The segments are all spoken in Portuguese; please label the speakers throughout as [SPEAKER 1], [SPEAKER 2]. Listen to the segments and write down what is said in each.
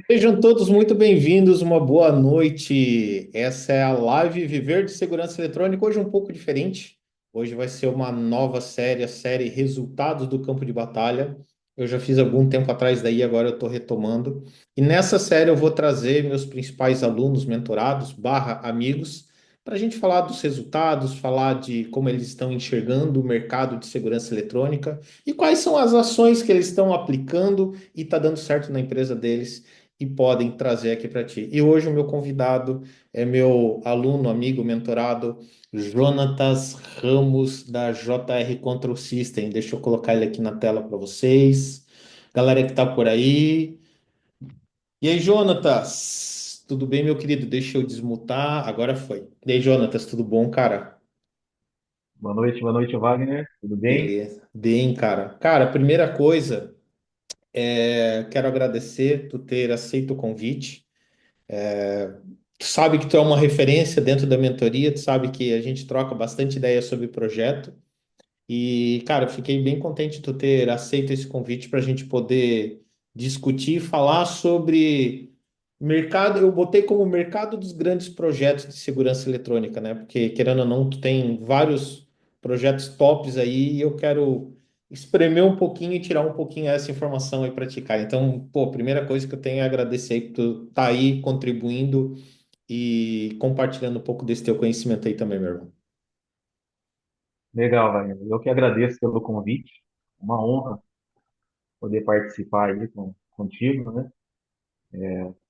[SPEAKER 1] Sejam todos muito bem-vindos, uma boa noite. Essa é a live Viver de Segurança Eletrônica, hoje um pouco diferente. Hoje vai ser uma nova série, a série Resultados do Campo de Batalha. Eu já fiz algum tempo atrás daí, agora eu estou retomando. E nessa série eu vou trazer meus principais alunos, mentorados, barra amigos, para a gente falar dos resultados, falar de como eles estão enxergando o mercado de segurança eletrônica e quais são as ações que eles estão aplicando e está dando certo na empresa deles e podem trazer aqui para ti. E hoje o meu convidado é meu aluno, amigo, mentorado, Jonatas Ramos, da JR Control System. Deixa eu colocar ele aqui na tela para vocês. Galera que está por aí. E aí, Jonatas? Tudo bem, meu querido? Deixa eu desmutar. Agora foi. E aí, Jonatas, tudo bom, cara?
[SPEAKER 2] Boa noite, Wagner. Tudo bem?
[SPEAKER 1] Beleza. Bem, cara. Cara, primeira coisa, quero agradecer tu ter aceito o convite. Tu sabe que tu é uma referência dentro da mentoria, tu sabe que a gente troca bastante ideia sobre o projeto. E, cara, eu fiquei bem contente de tu ter aceito esse convite para a gente poder discutir e falar sobre mercado. Eu botei como mercado dos grandes projetos de segurança eletrônica, né? Porque, querendo ou não, tu tem vários projetos tops aí e eu quero espremer um pouquinho e tirar um pouquinho essa informação aí para ti, cara. Então, pô, a primeira coisa que eu tenho é agradecer aí por tu tá aí contribuindo e compartilhando um pouco desse teu conhecimento aí também, meu irmão.
[SPEAKER 2] Legal, Wagner. Eu que agradeço pelo convite. Uma honra poder participar aí contigo, né?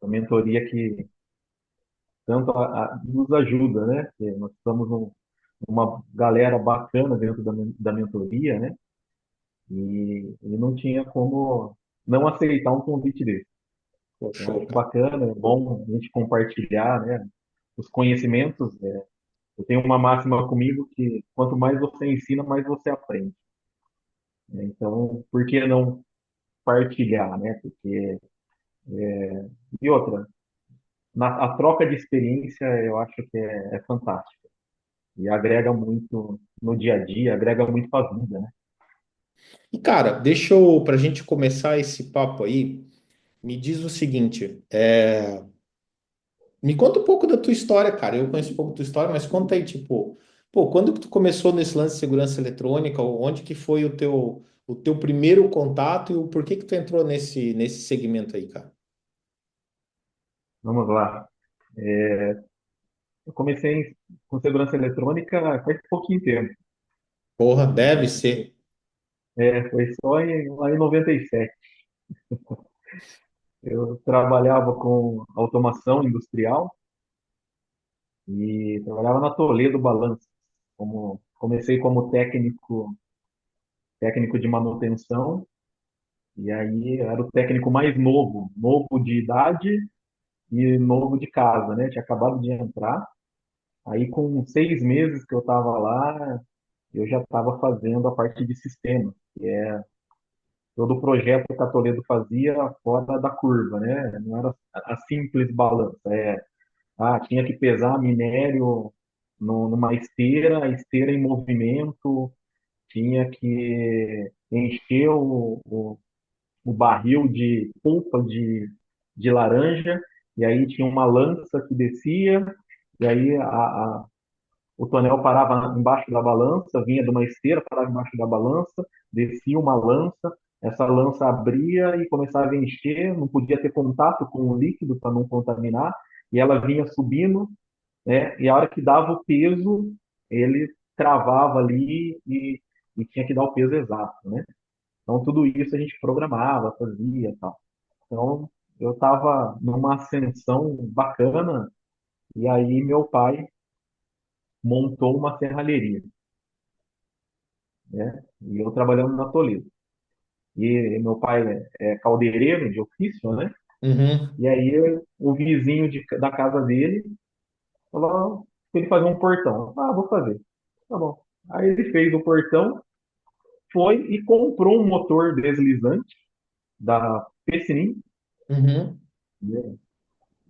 [SPEAKER 2] A mentoria que tanto nos ajuda, né? Porque nós estamos uma galera bacana dentro da mentoria, né? E não tinha como não aceitar um convite desse. Pô, eu
[SPEAKER 1] Show,
[SPEAKER 2] acho
[SPEAKER 1] cara.
[SPEAKER 2] bacana, é bom a gente compartilhar, né? Os conhecimentos. Eu tenho uma máxima comigo que quanto mais você ensina, mais você aprende. Então, por que não partilhar, né? Porque, e outra, a troca de experiência eu acho que é fantástica e agrega muito no dia a dia, agrega muito para a vida, né?
[SPEAKER 1] E, cara, deixa eu, pra gente começar esse papo aí, me diz o seguinte, me conta um pouco da tua história, cara. Eu conheço um pouco da tua história, mas conta aí, tipo, pô, quando que tu começou nesse lance de segurança eletrônica? Onde que foi o teu primeiro contato e o porquê que tu entrou nesse segmento aí, cara?
[SPEAKER 2] Vamos lá. Eu comecei com segurança eletrônica faz pouquinho tempo.
[SPEAKER 1] Porra, deve ser.
[SPEAKER 2] Foi só lá em 97. Eu trabalhava com automação industrial e trabalhava na Toledo Balanço. Comecei como técnico de manutenção. E aí eu era o técnico mais novo, novo de idade e novo de casa, né? Tinha acabado de entrar. Aí com 6 meses que eu estava lá, eu já estava fazendo a parte de sistema, que é todo o projeto que a Toledo fazia fora da curva, né? Não era a simples balança. Tinha que pesar minério numa esteira, a esteira em movimento, tinha que encher o barril de polpa de laranja, e aí tinha uma lança que descia, e aí o tonel parava embaixo da balança, vinha de uma esteira, parava embaixo da balança, descia uma lança, essa lança abria e começava a encher, não podia ter contato com o líquido para não contaminar, e ela vinha subindo, né? E a hora que dava o peso, ele travava ali e tinha que dar o peso exato, né? Então tudo isso a gente programava, fazia, tal. Então, eu estava numa ascensão bacana e aí meu pai montou uma serralheria, né? E eu trabalhando na Toledo. E meu pai é caldeireiro de ofício, né?
[SPEAKER 1] Uhum,
[SPEAKER 2] E aí o vizinho da casa dele falou pra ele fazer um portão. Ah, vou fazer. Tá bom. Aí ele fez o portão, foi e comprou um motor deslizante da Pecinim,
[SPEAKER 1] uhum.
[SPEAKER 2] né?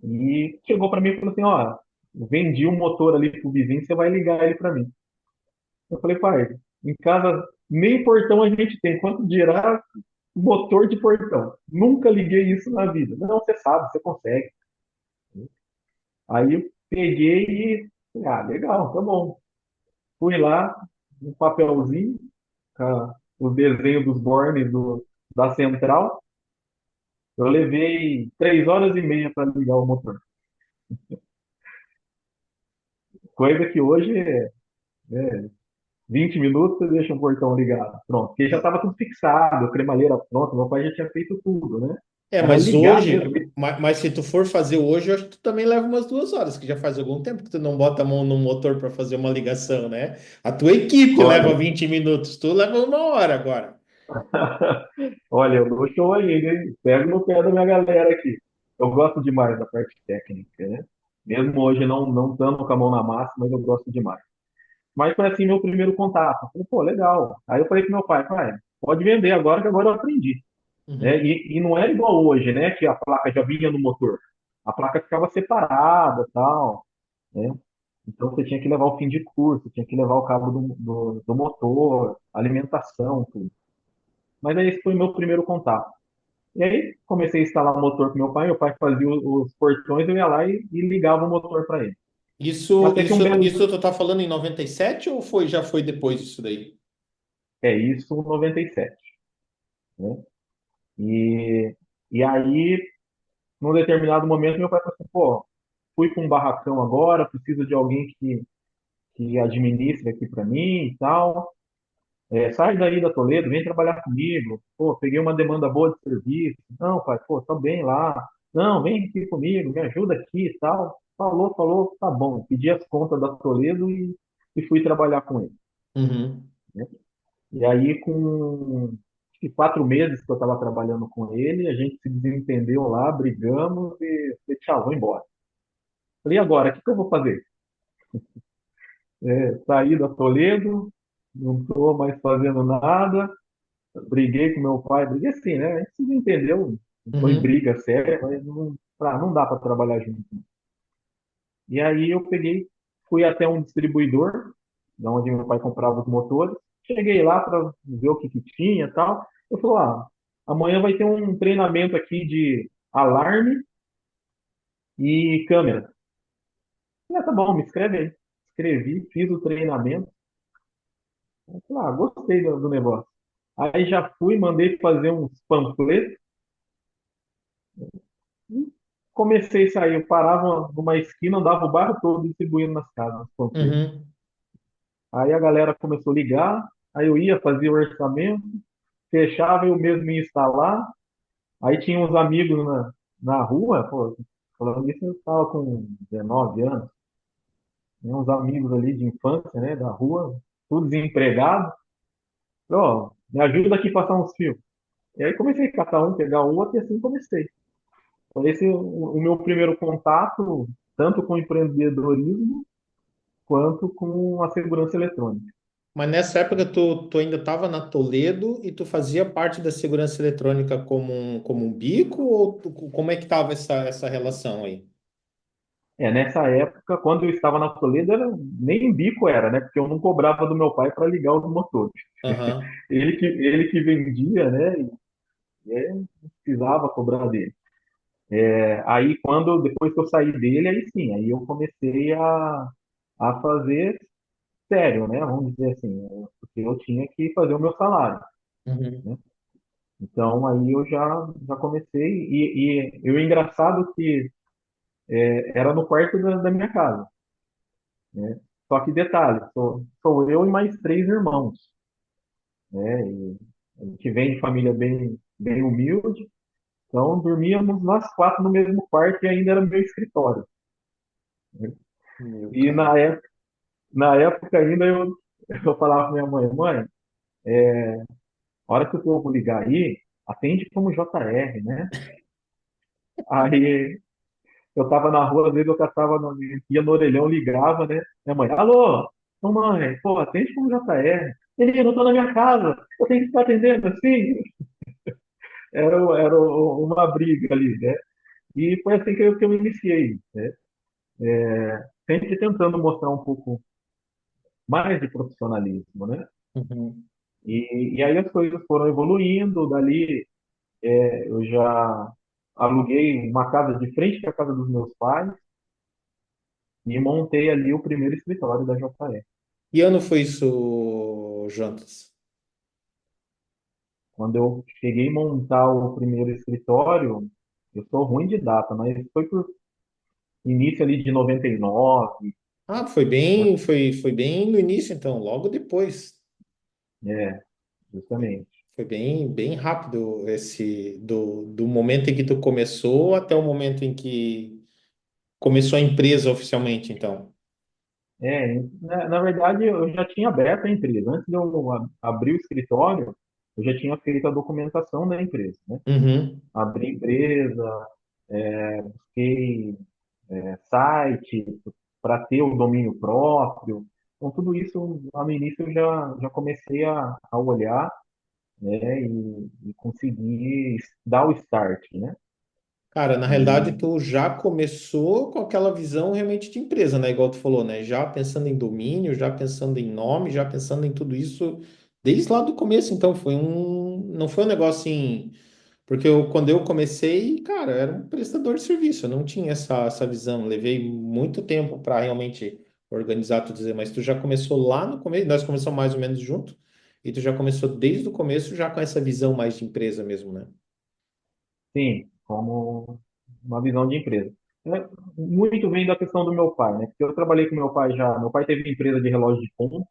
[SPEAKER 2] E chegou para mim e falou assim, ó, vendi um motor ali pro vizinho, você vai ligar ele para mim. Eu falei, pai, em casa nem portão a gente tem, quanto dirá? motor de portão. Nunca liguei isso na vida. Não, você sabe, você consegue. Aí eu peguei e, legal, tá bom. Fui lá, um papelzinho, com o desenho dos bornes da central. Eu levei 3 horas e meia para ligar o motor. Coisa que hoje é 20 minutos você deixa o portão ligado. Pronto, porque já estava tudo fixado, a cremalheira pronta, meu pai já tinha feito tudo, né?
[SPEAKER 1] É,
[SPEAKER 2] Era
[SPEAKER 1] mas
[SPEAKER 2] ligar
[SPEAKER 1] hoje,
[SPEAKER 2] mesmo.
[SPEAKER 1] mas se tu for fazer hoje, eu acho que tu também leva umas 2 horas, que já faz algum tempo que tu não bota a mão no motor para fazer uma ligação, né? A tua equipe leva
[SPEAKER 2] Olha,
[SPEAKER 1] 20 minutos, tu leva 1 hora agora.
[SPEAKER 2] olha, eu dou show aí, hein? Pego no pé da minha galera aqui. Eu gosto demais da parte técnica, né? Mesmo hoje não estando com a mão na massa, mas eu gosto demais. Mas foi assim meu primeiro contato. Eu falei, pô, legal. Aí eu falei pro meu pai, pode vender agora que agora eu aprendi. Né?
[SPEAKER 1] Uhum,
[SPEAKER 2] E não era igual hoje, né? Que a placa já vinha no motor. A placa ficava separada, tal, né? Então você tinha que levar o fim de curso, tinha que levar o cabo do motor, alimentação, tudo. Mas aí esse foi o meu primeiro contato. E aí comecei a instalar o motor com meu pai fazia os portões, eu ia lá e ligava o motor para ele.
[SPEAKER 1] Isso,
[SPEAKER 2] Até que
[SPEAKER 1] isso,
[SPEAKER 2] um belo,
[SPEAKER 1] isso tu tá falando em 97 ou já foi depois disso daí?
[SPEAKER 2] é isso, 97, né? E, e aí, num determinado momento, meu pai falou assim, pô, fui com um barracão agora, preciso de alguém que administre aqui para mim e tal. Sai daí da Toledo, vem trabalhar comigo. Pô, peguei uma demanda boa de serviço. Não, pai, pô, tô bem lá. Não, vem aqui comigo, me ajuda aqui e tal. Falou, tá bom. Pedi as contas da Toledo e fui trabalhar com ele,
[SPEAKER 1] Uhum,
[SPEAKER 2] né? E aí, com acho que 4 meses que eu estava trabalhando com ele, a gente se desentendeu lá, brigamos e falei, tchau, vou embora. Falei, e agora, o que eu vou fazer? Saí da Toledo, não estou mais fazendo nada, briguei com meu pai, briguei assim, né? A gente se entendeu, não foi
[SPEAKER 1] uhum,
[SPEAKER 2] briga séria, mas não dá para trabalhar junto. E aí eu peguei, fui até um distribuidor, da onde meu pai comprava os motores, cheguei lá para ver o que tinha e tal. Eu falei, amanhã vai ter um treinamento aqui de alarme e câmera. Tá bom, me escreve aí. Escrevi, fiz o treinamento. Eu falei, gostei do negócio. Aí já fui, mandei fazer uns panfletos. Comecei a sair, eu parava numa esquina, andava o bairro todo distribuindo nas casas, panfletos.
[SPEAKER 1] uhum,
[SPEAKER 2] Aí a galera começou a ligar, aí eu ia, fazia o orçamento, fechava, eu mesmo ia instalar. Aí tinha uns amigos na rua, pô, falando isso, eu estava com 19 anos, tinha uns amigos ali de infância, né, da rua, tudo desempregado. Falei, me ajuda aqui a passar uns fios. E aí comecei a catar um, pegar o outro, e assim comecei. Então, esse é o meu primeiro contato, tanto com o empreendedorismo, quanto com a segurança eletrônica.
[SPEAKER 1] Mas nessa época tu ainda estava na Toledo e tu fazia parte da segurança eletrônica como um bico ou como é que estava essa relação aí?
[SPEAKER 2] Nessa época, quando eu estava na Toledo, nem bico era, né? Porque eu não cobrava do meu pai para ligar os motores.
[SPEAKER 1] Aham.
[SPEAKER 2] Ele que vendia, né? E não precisava cobrar dele. Aí, depois que eu saí dele, aí sim, aí eu comecei a fazer sério, né? Vamos dizer assim, porque eu tinha que fazer o meu salário,
[SPEAKER 1] Uhum.
[SPEAKER 2] né? Então, aí eu já comecei, e o engraçado que era no quarto da minha casa, né? Só que detalhe, sou eu e mais 3 irmãos, né? E a gente vem de família bem humilde, então dormíamos nós 4 no mesmo quarto e ainda era meu escritório, né?
[SPEAKER 1] Meu
[SPEAKER 2] E
[SPEAKER 1] cara.
[SPEAKER 2] na época ainda eu falava para minha mãe, a hora que o povo ligar aí, atende como JR, né? Aí eu tava na rua, às vezes eu catava, ia no orelhão, ligava, né? Minha mãe, alô, mãe, pô, atende como JR. Ele, não tô na minha casa, eu tenho que ficar atendendo assim. Era uma briga ali, né? E foi assim que eu me iniciei, né? Sempre tentando mostrar um pouco mais de profissionalismo, né?
[SPEAKER 1] Uhum.
[SPEAKER 2] E aí as coisas foram evoluindo, dali eu já aluguei uma casa de frente para a casa dos meus pais e montei ali o primeiro escritório da JE.
[SPEAKER 1] Que ano foi isso, Jantas?
[SPEAKER 2] Quando eu cheguei a montar o primeiro escritório, eu sou ruim de data, mas foi por início ali de 99,
[SPEAKER 1] Ah, foi bem no início, então, logo depois.
[SPEAKER 2] é, justamente.
[SPEAKER 1] Foi bem rápido esse do momento em que tu começou até o momento em que começou a empresa oficialmente, então.
[SPEAKER 2] Na verdade, eu já tinha aberto a empresa. Antes de eu abrir o escritório, eu já tinha feito a documentação da empresa, né?
[SPEAKER 1] Uhum.
[SPEAKER 2] Abri a empresa, busquei site para ter o domínio próprio. Então, tudo isso, lá no início, eu já comecei a olhar, né? E conseguir dar o start, né?
[SPEAKER 1] Cara, na realidade,
[SPEAKER 2] E,
[SPEAKER 1] tu já começou com aquela visão realmente de empresa, né? Igual tu falou, né? Já pensando em domínio, já pensando em nome, já pensando em tudo isso desde lá do começo. Então, não foi um negócio assim. Porque quando eu comecei, cara, eu era um prestador de serviço, eu não tinha essa visão. Levei muito tempo para realmente organizar tudo dizer, mas tu já começou lá no começo, nós começamos mais ou menos junto, e tu já começou desde o começo já com essa visão mais de empresa mesmo, né?
[SPEAKER 2] sim, como uma visão de empresa. Muito vem da questão do meu pai, né? Porque eu trabalhei com meu pai já. Meu pai teve empresa de relógio de ponto,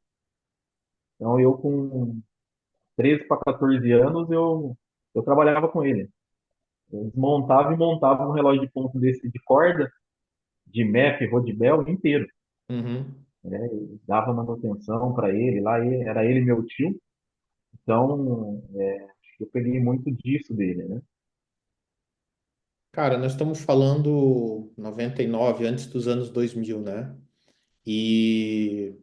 [SPEAKER 2] então eu com 13 para 14 anos eu trabalhava com ele. Eu desmontava e montava um relógio de ponto desse de corda, de MEF, Rodbell inteiro,
[SPEAKER 1] Uhum.
[SPEAKER 2] né? E dava manutenção para ele lá, era ele meu tio. Então, eu peguei muito disso dele, né?
[SPEAKER 1] Cara, nós estamos falando 99 antes dos anos 2000, né? E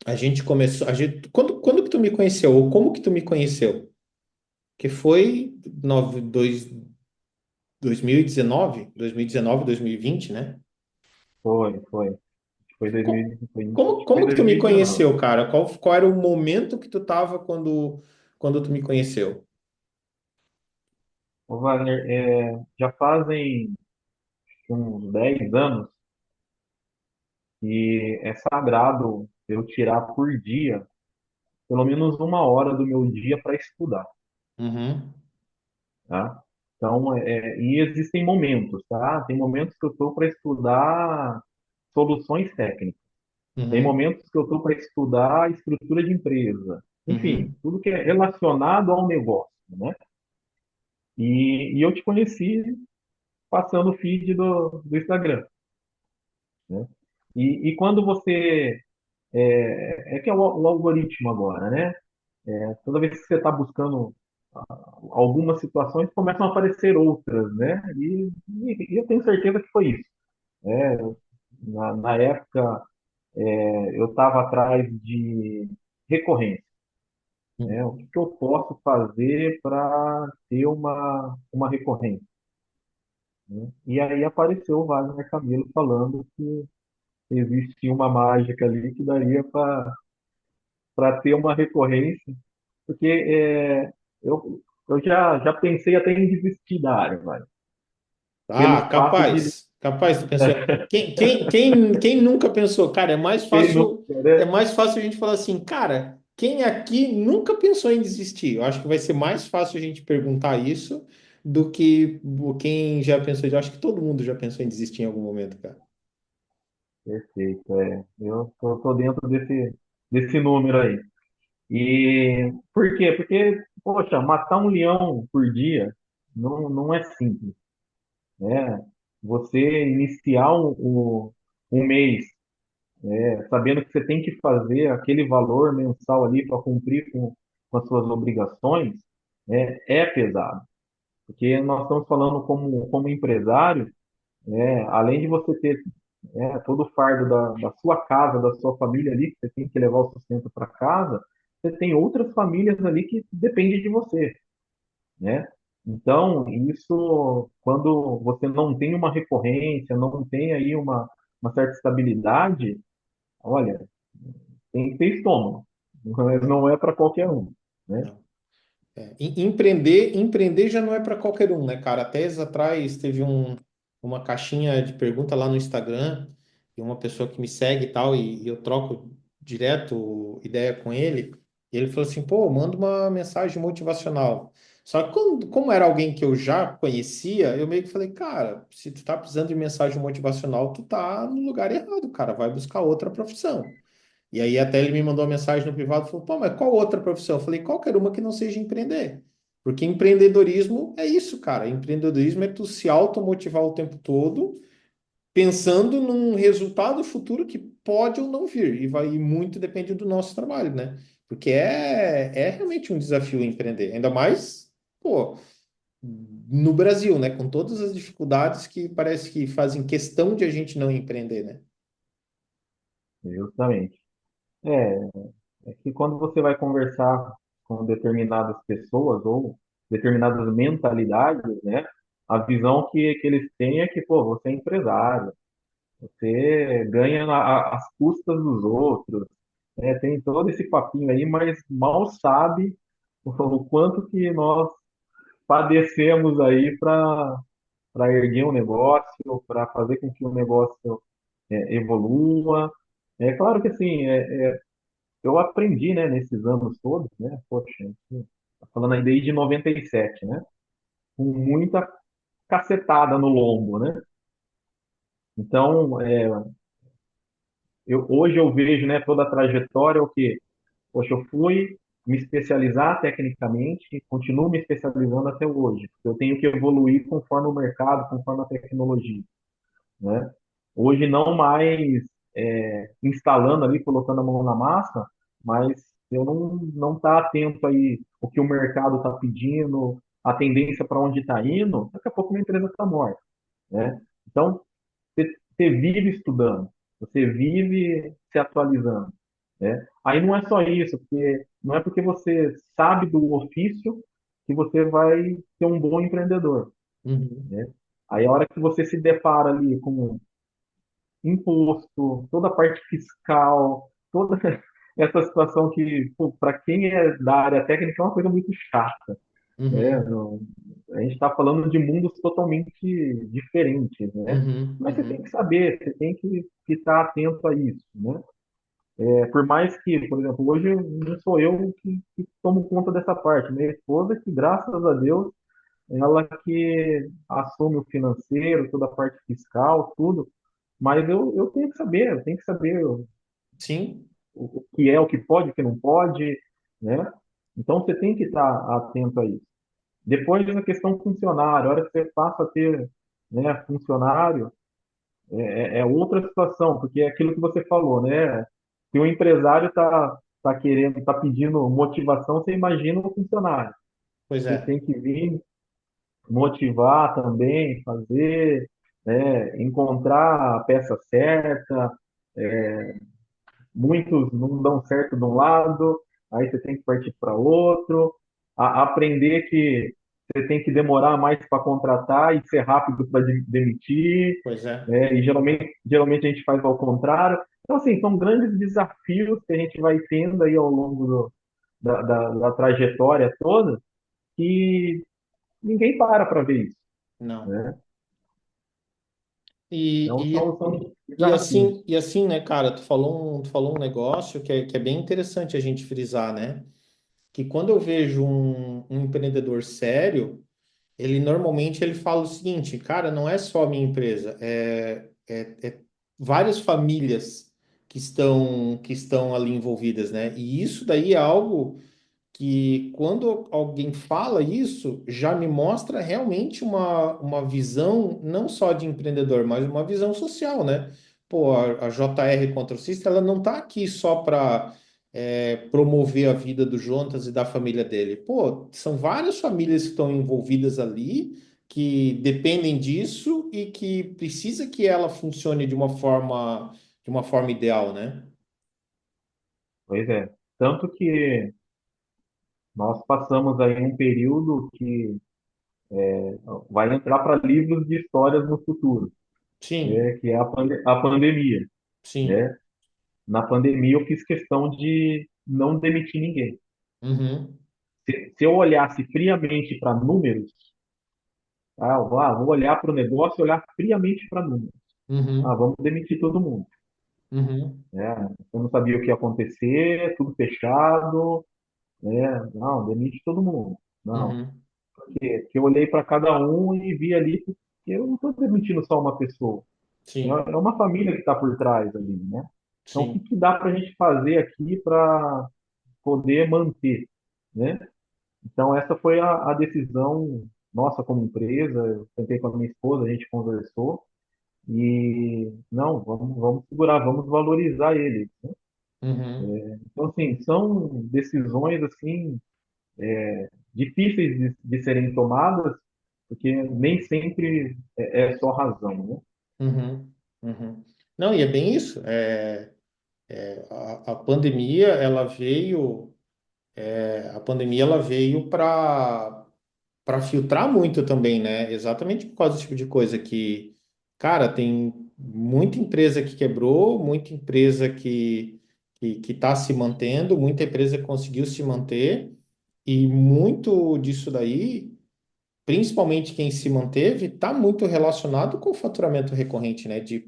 [SPEAKER 1] a gente começou, quando que tu me conheceu, ou como que tu me conheceu? Que foi 2019, 2020, né?
[SPEAKER 2] Foi. Foi
[SPEAKER 1] Co-
[SPEAKER 2] 2000, foi
[SPEAKER 1] como que tu me
[SPEAKER 2] 2019.
[SPEAKER 1] conheceu, cara? Qual era o momento que tu tava quando tu me conheceu?
[SPEAKER 2] Ô, Wagner, já fazem uns 10 anos e é sagrado eu tirar por dia pelo menos uma hora do meu dia para estudar,
[SPEAKER 1] Uhum,
[SPEAKER 2] tá? Então, e existem momentos, tá? Tem momentos que eu estou para estudar soluções técnicas. Tem
[SPEAKER 1] uhum,
[SPEAKER 2] momentos que eu estou para estudar estrutura de empresa. Enfim,
[SPEAKER 1] uhum.
[SPEAKER 2] tudo que é relacionado ao negócio, né? E eu te conheci passando o feed do Instagram, né? E quando você... que é o algoritmo agora, né? Toda vez que você está buscando algumas situações, começam a aparecer outras, né? E eu tenho certeza que foi isso. Né? Na época, eu estava atrás de recorrência. Né? O que que eu posso fazer para ter uma recorrência? Né? E aí apareceu o Wagner Camilo falando que existia uma mágica ali que daria para ter uma recorrência, porque eu já pensei até em desistir da área, vai,
[SPEAKER 1] Ah,
[SPEAKER 2] pelo fato de
[SPEAKER 1] capaz, tu pensou. Quem nunca pensou, cara,
[SPEAKER 2] ter no,
[SPEAKER 1] é
[SPEAKER 2] né?
[SPEAKER 1] mais fácil a gente falar assim, cara, quem aqui nunca pensou em desistir? Eu acho que vai ser mais fácil a gente perguntar isso do que quem já pensou. Eu acho que todo mundo já pensou em desistir em algum momento, cara.
[SPEAKER 2] Perfeito, eu tô dentro desse número aí. E por quê? Porque, poxa, matar um leão por dia não é simples, né? Você iniciar um mês sabendo que você tem que fazer aquele valor mensal ali para cumprir com as suas obrigações, é pesado. Porque nós estamos falando como empresário, além de você ter todo o fardo da sua casa, da sua família ali, que você tem que levar o sustento para casa, você tem outras famílias ali que dependem de você, né? Então, isso, quando você não tem uma recorrência, não tem aí uma certa estabilidade, olha, tem que ter estômago. mas não é para qualquer um, né?
[SPEAKER 1] Não. Empreender já não é para qualquer um, né, cara? Até anos atrás teve uma caixinha de pergunta lá no Instagram e uma pessoa que me segue e tal, e eu troco direto ideia com ele, e ele falou assim, pô, manda uma mensagem motivacional. Só que como era alguém que eu já conhecia, eu meio que falei, cara, se tu tá precisando de mensagem motivacional, tu tá no lugar errado, cara, vai buscar outra profissão. E aí até ele me mandou uma mensagem no privado e falou, pô, mas qual outra profissão? Eu falei, qualquer uma que não seja empreender. Porque empreendedorismo é isso, cara. Empreendedorismo é tu se automotivar o tempo todo, pensando num resultado futuro que pode ou não vir. E muito depende do nosso trabalho, né? Porque é realmente um desafio empreender. Ainda mais, pô, no Brasil, né? Com todas as dificuldades que parece que fazem questão de a gente não empreender, né?
[SPEAKER 2] Justamente. É, é que quando você vai conversar com determinadas pessoas ou determinadas mentalidades, né? A visão que eles têm é que, pô, você é empresário, você ganha às custas dos outros, né? Tem todo esse papinho aí, mas mal sabe o quanto que nós padecemos aí para erguer um negócio, para fazer com que o negócio evolua. É claro que assim, eu aprendi, né, nesses anos todos, né, poxa, tá falando aí desde 97, né, com muita cacetada no lombo, né. Então, hoje eu vejo, né, toda a trajetória, o que, poxa, eu fui me especializar tecnicamente, continuo me especializando até hoje, porque eu tenho que evoluir conforme o mercado, conforme a tecnologia, né? Hoje não mais instalando ali, colocando a mão na massa, mas eu não tá atento aí o que o mercado está pedindo, a tendência para onde está indo, daqui a pouco minha empresa está morta, né? Então, você vive estudando, você vive se atualizando, né? Aí não é só isso, porque não é porque você sabe do ofício que você vai ser um bom empreendedor,
[SPEAKER 1] Uhum.
[SPEAKER 2] né? Aí a hora que você se depara ali com imposto, toda a parte fiscal, toda essa situação que, para quem é da área técnica, é uma coisa muito chata, né?
[SPEAKER 1] Uhum.
[SPEAKER 2] A gente está falando de mundos totalmente diferentes, né?
[SPEAKER 1] Uhum.
[SPEAKER 2] Mas você tem que
[SPEAKER 1] Uhum.
[SPEAKER 2] saber, você tem que estar atento a isso, né? Por mais que, por exemplo, hoje não sou eu que tomo conta dessa parte, minha esposa, que graças a Deus, ela que assume o financeiro, toda a parte fiscal, tudo, mas eu tenho que saber, eu tenho que saber
[SPEAKER 1] Sim.
[SPEAKER 2] o que é, o que pode, o que não pode, né? Então você tem que estar atento a isso. Depois na questão funcionário, a hora que você passa a ter, né, funcionário, é outra situação, porque é aquilo que você falou, né? Se o empresário tá querendo, está pedindo motivação, você imagina o funcionário.
[SPEAKER 1] Pois
[SPEAKER 2] Você
[SPEAKER 1] é.
[SPEAKER 2] tem que vir motivar também, fazer, né, encontrar a peça certa. Muitos não dão certo de um lado, aí você tem que partir para outro. Aprender que você tem que demorar mais para contratar e ser rápido para demitir,
[SPEAKER 1] Pois é.
[SPEAKER 2] né? E geralmente a gente faz ao contrário. Então, assim, são grandes desafios que a gente vai tendo aí ao longo da trajetória toda que ninguém para ver isso,
[SPEAKER 1] Não.
[SPEAKER 2] né? Então,
[SPEAKER 1] E, e,
[SPEAKER 2] são desafios.
[SPEAKER 1] e assim, né, cara, tu falou um negócio que é bem interessante a gente frisar, né? Que quando eu vejo um empreendedor sério, ele normalmente fala o seguinte, cara, não é só a minha empresa, é várias famílias que estão ali envolvidas, né? E isso daí é algo que quando alguém fala isso, já me mostra realmente uma visão não só de empreendedor, mas uma visão social, né? Pô, a JR Controcista, ela não está aqui só para promover a vida do Jonas e da família dele. Pô, são várias famílias que estão envolvidas ali, que dependem disso e que precisa que ela funcione de uma forma ideal, né?
[SPEAKER 2] Pois é. Tanto que nós passamos aí um período que vai entrar para livros de histórias no futuro,
[SPEAKER 1] Sim,
[SPEAKER 2] né, que é a pandemia,
[SPEAKER 1] sim.
[SPEAKER 2] né? Na pandemia eu fiz questão não demitir ninguém.
[SPEAKER 1] Uhum.
[SPEAKER 2] Se eu olhasse friamente para números, vou olhar para o negócio e olhar friamente para números.
[SPEAKER 1] Uhum.
[SPEAKER 2] Vamos demitir todo mundo.
[SPEAKER 1] Uhum.
[SPEAKER 2] Né? Eu não sabia o que ia acontecer, tudo fechado, né? Não, demite todo mundo. Não,
[SPEAKER 1] Uhum.
[SPEAKER 2] porque eu olhei para cada um e vi ali que eu não estou demitindo só uma pessoa.
[SPEAKER 1] Sim,
[SPEAKER 2] É uma família que está por trás ali, né? Então, o que,
[SPEAKER 1] sim.
[SPEAKER 2] que dá para a gente fazer aqui para poder manter, né? Então, essa foi a decisão nossa como empresa. Eu sentei com a minha esposa, a gente conversou e, não, vamos segurar, vamos valorizar ele.
[SPEAKER 1] Uhum.
[SPEAKER 2] Então, assim, são decisões, assim, difíceis de serem tomadas, porque nem sempre é só razão, né?
[SPEAKER 1] Uhum. Uhum. Não, e é bem isso. A pandemia, ela veio para filtrar muito também, né? Exatamente por causa desse tipo de coisa que, cara, tem muita empresa que quebrou, muita empresa que está se mantendo, muita empresa que conseguiu se manter, e muito disso daí, principalmente quem se manteve, está muito relacionado com o faturamento recorrente, né? De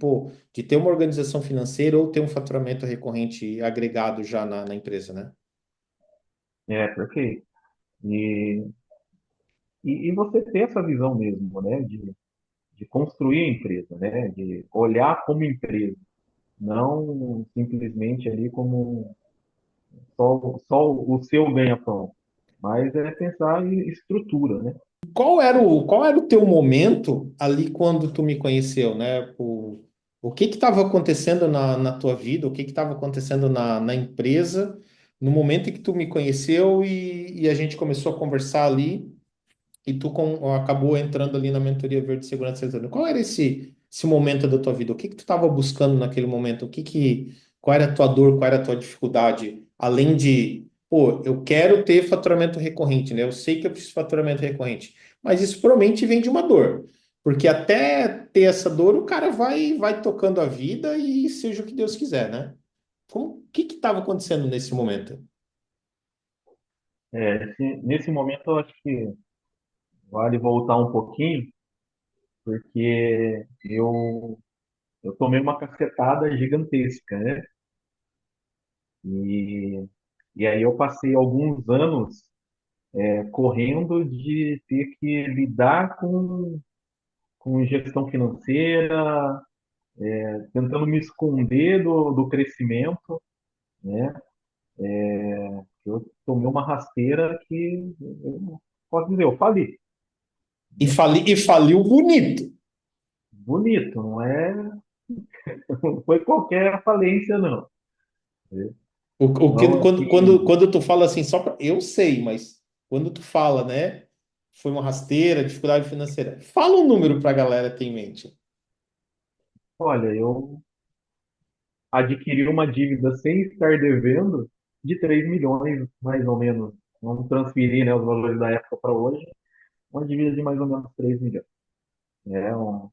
[SPEAKER 1] ter uma organização financeira ou ter um faturamento recorrente agregado já na empresa, né?
[SPEAKER 2] Perfeito. E, e você ter essa visão mesmo, né? De construir a empresa, né? De olhar como empresa, não simplesmente ali como só o seu ganha-pão, mas é pensar em estrutura, né?
[SPEAKER 1] Qual era o teu momento ali quando tu me conheceu, né? O que estava acontecendo na tua vida, o que estava acontecendo na empresa, no momento em que tu me conheceu e a gente começou a conversar ali e acabou entrando ali na mentoria Verde Segurança Eletrônica. Qual era esse momento da tua vida? O que tu estava buscando naquele momento? Qual era a tua dor, qual era a tua dificuldade? Além de, pô, eu quero ter faturamento recorrente, né? Eu sei que eu preciso de faturamento recorrente, mas isso provavelmente vem de uma dor. Porque até ter essa dor, o cara vai tocando a vida e seja o que Deus quiser, né? O que estava acontecendo nesse momento?
[SPEAKER 2] Nesse momento, eu acho que vale voltar um pouquinho, porque eu tomei uma cacetada gigantesca, né? E, e aí eu passei alguns anos correndo de ter que lidar com gestão financeira, tentando me esconder do crescimento, né? Eu tomei uma rasteira que, eu posso dizer, eu falei, né?
[SPEAKER 1] E faliu bonito.
[SPEAKER 2] Bonito, não foi qualquer falência, não. Então, assim,
[SPEAKER 1] Quando tu fala assim, eu sei, mas quando tu fala, né? Foi uma rasteira, dificuldade financeira. Fala um número para a galera ter em mente.
[SPEAKER 2] olha, eu adquiri uma dívida sem estar devendo de 3 milhões, mais ou menos. Vamos transferir, né, os valores da época para hoje, uma dívida de mais ou menos 3 milhões. É uma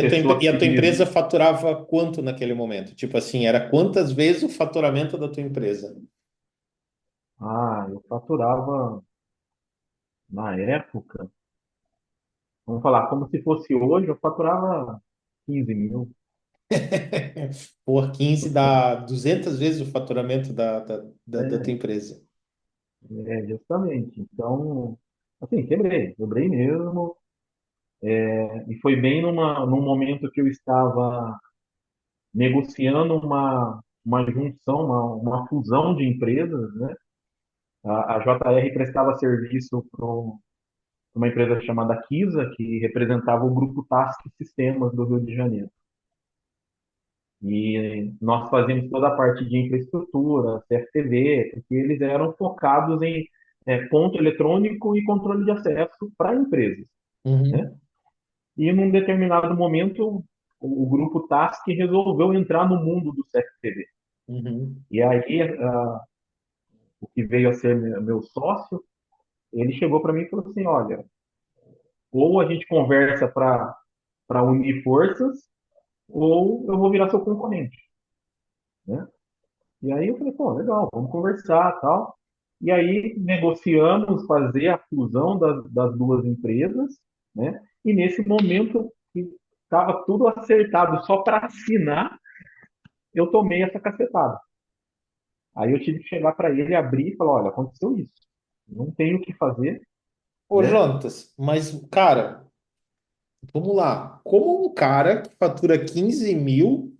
[SPEAKER 2] pessoa
[SPEAKER 1] E a
[SPEAKER 2] que
[SPEAKER 1] tua empresa faturava quanto naquele momento? Tipo assim, era quantas vezes o faturamento da tua empresa?
[SPEAKER 2] eu faturava na época, vamos falar, como se fosse hoje, eu faturava 15 mil.
[SPEAKER 1] Por 15 dá 200 vezes o faturamento da tua
[SPEAKER 2] É,
[SPEAKER 1] empresa.
[SPEAKER 2] justamente. Então, assim, quebrei mesmo. E foi bem num momento que eu estava negociando uma junção, uma fusão de empresas, né? A JR prestava serviço para uma empresa chamada Kisa, que representava o grupo Task Sistemas do Rio de Janeiro. E nós fazíamos toda a parte de infraestrutura, CFTV, porque eles eram focados em ponto eletrônico e controle de acesso para empresas, né?
[SPEAKER 1] Uhum,
[SPEAKER 2] E num determinado momento, o grupo Task resolveu entrar no mundo do CFTV.
[SPEAKER 1] uhum.
[SPEAKER 2] E aí, o que veio a ser meu sócio, ele chegou para mim e falou assim: olha, ou a gente conversa para unir forças, ou eu vou virar seu concorrente, né? E aí eu falei, pô, legal, vamos conversar, tal. E aí negociamos fazer a fusão das duas empresas, né? E nesse momento que estava tudo acertado só para assinar, eu tomei essa cacetada. Aí eu tive que chegar para ele, abrir e falar, olha, aconteceu isso. Não tenho o que fazer,
[SPEAKER 1] Ô,
[SPEAKER 2] né?
[SPEAKER 1] Jonatas, mas, cara, vamos lá. Como um cara que fatura 15 mil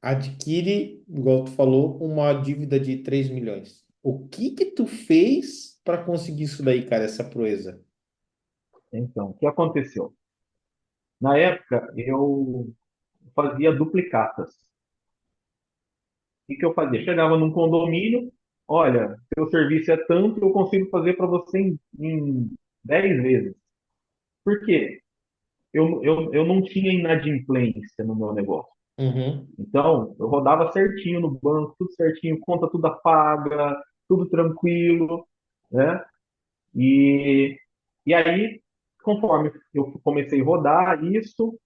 [SPEAKER 1] adquire, igual tu falou, uma dívida de 3 milhões? O que que tu fez para conseguir isso daí, cara, essa proeza?
[SPEAKER 2] Então, o que aconteceu? Na época, eu fazia duplicatas. O que eu fazia? Chegava num condomínio, olha, seu serviço é tanto, eu consigo fazer para você em 10 vezes. Por quê? Eu não tinha inadimplência no meu negócio.
[SPEAKER 1] Uhum.
[SPEAKER 2] Então, eu rodava certinho no banco, tudo certinho, conta tudo paga, tudo tranquilo, né? E, e aí, conforme eu comecei a rodar isso,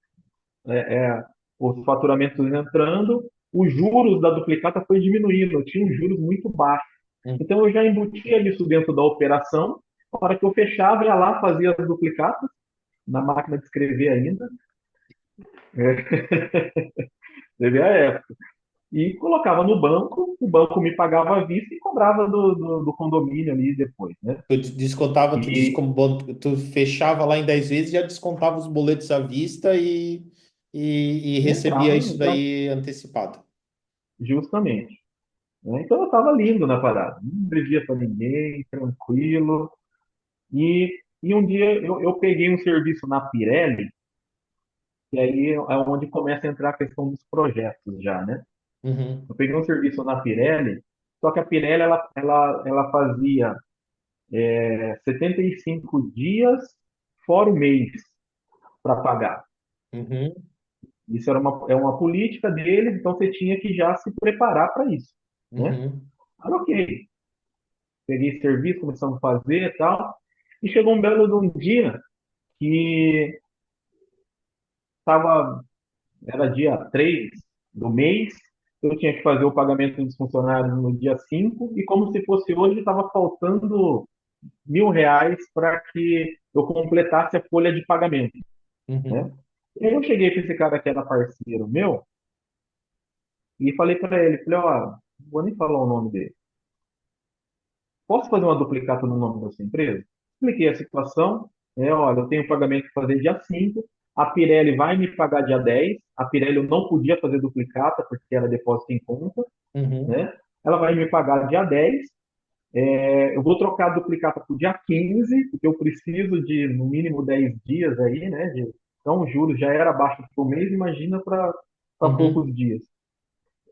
[SPEAKER 2] os faturamentos entrando, os juros da duplicata foi diminuindo, eu tinha um juros muito baixo.
[SPEAKER 1] Uhum.
[SPEAKER 2] Então eu já embutia isso dentro da operação, a hora que eu fechava, ia lá, fazia as duplicatas, na máquina de escrever ainda, teve a época, e colocava no banco, o banco me pagava à vista e cobrava do condomínio ali depois, né?
[SPEAKER 1] Tu descontava,
[SPEAKER 2] E
[SPEAKER 1] tu fechava lá em 10 vezes, já descontava os boletos à vista e recebia isso
[SPEAKER 2] entrava
[SPEAKER 1] daí antecipado.
[SPEAKER 2] justamente. Né? Então eu estava lindo na parada, não devia para ninguém, tranquilo. E um dia eu peguei um serviço na Pirelli, e aí é onde começa a entrar a questão dos projetos já, né?
[SPEAKER 1] Uhum.
[SPEAKER 2] Eu peguei um serviço na Pirelli, só que a Pirelli ela fazia 75 dias fora o mês para pagar.
[SPEAKER 1] Uhum.
[SPEAKER 2] Isso é uma política deles, então você tinha que já se preparar para isso, né?
[SPEAKER 1] Uhum.
[SPEAKER 2] Aí, ok, peguei serviço, começamos a fazer e tal, e chegou um belo de um dia que estava era dia 3 do mês, eu tinha que fazer o pagamento dos funcionários no dia 5 e como se fosse hoje, estava faltando R$ 1.000 para que eu completasse a folha de pagamento, né?
[SPEAKER 1] Uhum.
[SPEAKER 2] E aí eu cheguei para esse cara que era parceiro meu e falei para ele, falei, ó, não vou nem falar o nome dele. Posso fazer uma duplicata no nome da sua empresa? Expliquei a situação, olha, eu tenho pagamento que fazer dia 5, a Pirelli vai me pagar dia 10, a Pirelli eu não podia fazer duplicata porque era depósito em conta,
[SPEAKER 1] Uhum.
[SPEAKER 2] né? Ela vai me pagar dia 10. Eu vou trocar a duplicata para o dia 15, porque eu preciso de no mínimo 10 dias aí, né? Então, o juros já era baixo por mês, imagina para poucos
[SPEAKER 1] Uhum.
[SPEAKER 2] dias.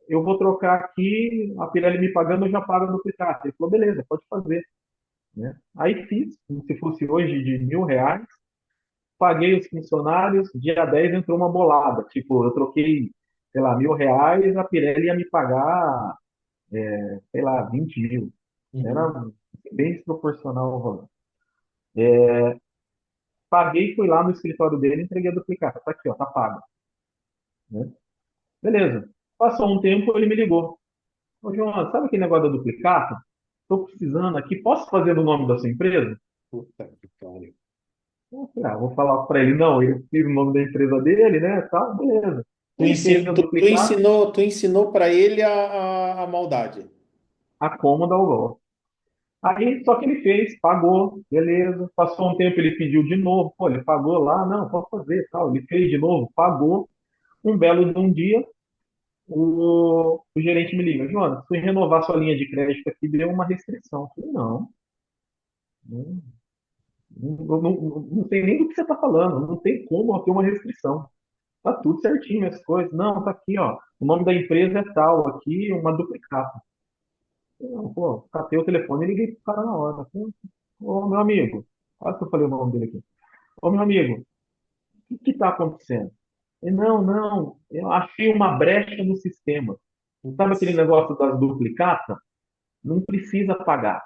[SPEAKER 2] Eu vou trocar aqui, a Pirelli me pagando, eu já pago a duplicata. Ele falou, beleza, pode fazer. Né? Aí fiz, como se fosse hoje de R$ 1.000, paguei os funcionários, dia 10 entrou uma bolada. Tipo, eu troquei, sei lá, R$ 1.000, a Pirelli ia me pagar, sei lá, 20 mil. Era
[SPEAKER 1] Uhum.
[SPEAKER 2] bem desproporcional o valor. Paguei, fui lá no escritório dele, entreguei a duplicata. Tá aqui, ó, tá pago. Né? Beleza. Passou um tempo, ele me ligou. Ô, João, sabe aquele negócio da duplicata? Estou precisando aqui, posso fazer no nome da sua empresa?
[SPEAKER 1] Puta que pariu.
[SPEAKER 2] Eu falei, vou falar para ele, não, ele fez o nome da empresa dele, né, tal, beleza. Ele fez a duplicata,
[SPEAKER 1] Tu ensinou para ele a maldade.
[SPEAKER 2] a cômoda ao golpe. Aí, só que ele fez, pagou, beleza. Passou um tempo, ele pediu de novo, pô, ele pagou lá, não, pode fazer, tal. Ele fez de novo, pagou. Um belo de um dia, o gerente me liga, Jonas, se renovar sua linha de crédito aqui, deu uma restrição. Eu falei, não, não, não sei nem do que você está falando, não tem como ter uma restrição. Tá tudo certinho as coisas. Não, tá aqui, ó. O nome da empresa é tal, aqui uma duplicata. Eu, pô, catei o telefone e liguei pro cara na hora. Ô, meu amigo, quase que eu falei o nome dele aqui. Ô, meu amigo, o que tá acontecendo? Ele, não, não, eu achei uma brecha no sistema. Sabe aquele
[SPEAKER 1] Putz.
[SPEAKER 2] negócio das duplicatas? Não precisa pagar.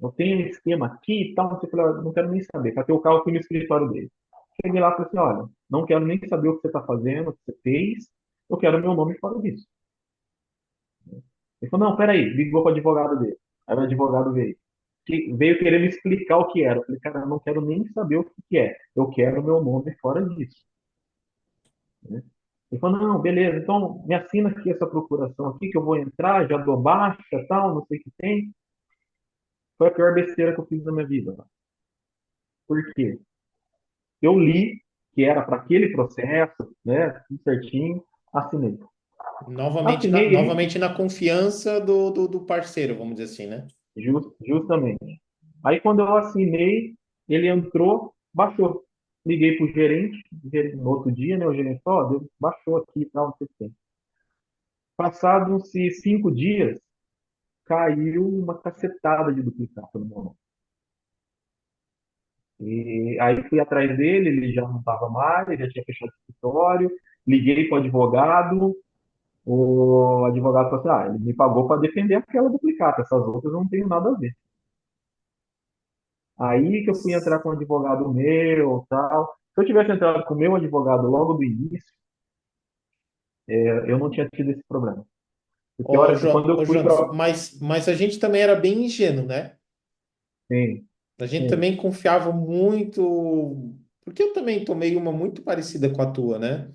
[SPEAKER 2] Eu tenho um esquema aqui e tal. Você falou, não quero nem saber. Catei o carro, fui no escritório dele. Cheguei lá e falei assim, olha, não quero nem saber o que você está fazendo, o que você fez. Eu quero meu nome fora disso. Ele falou, não, peraí, ligou para o advogado dele. Aí o advogado veio. Veio querer me explicar o que era. Eu falei, cara, eu não quero nem saber o que que é. Eu quero meu nome fora disso. Né? Ele falou, não, beleza, então me assina aqui essa procuração aqui, que eu vou entrar, já dou baixa, tal, não sei o que tem. Foi a pior besteira que eu fiz na minha vida. Tá? Por quê? Eu li que era para aquele processo, né, tudo certinho, assinei. Assinei ele,
[SPEAKER 1] Novamente na confiança do parceiro, vamos dizer assim, né?
[SPEAKER 2] justamente. Aí quando eu assinei, ele entrou, baixou. Liguei pro gerente, no outro dia, né, o gerente falou, ó, baixou aqui e tal, não sei o que tem. Passados-se 5 dias, caiu uma cacetada de duplicata no meu nome. E aí fui atrás dele, ele já não estava mais, ele já tinha fechado o escritório, liguei para o advogado, falou assim, ele me pagou para defender aquela duplicata, essas outras eu não tenho nada a ver. Aí que eu fui entrar com um advogado meu, tal. Se eu tivesse entrado com o meu advogado logo do início, eu não tinha tido esse problema. Porque a hora que quando
[SPEAKER 1] Ô,
[SPEAKER 2] eu fui para.
[SPEAKER 1] Jonas, mas a gente também era bem ingênuo, né?
[SPEAKER 2] Sim,
[SPEAKER 1] A gente
[SPEAKER 2] sim,
[SPEAKER 1] também confiava muito, porque eu também tomei uma muito parecida com a tua, né?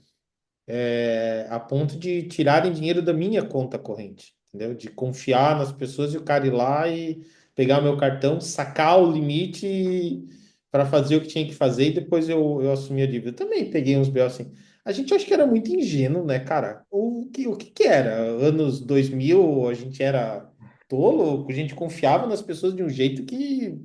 [SPEAKER 1] A ponto de tirarem dinheiro da minha conta corrente, entendeu? De confiar nas pessoas e o cara ir lá e pegar meu cartão, sacar o limite para fazer o que tinha que fazer e depois eu assumir a dívida. Eu também peguei uns B.O. assim. A gente acho que era muito ingênuo, né, cara? O que que era? Anos 2000 a gente era tolo, a gente confiava nas pessoas de um jeito que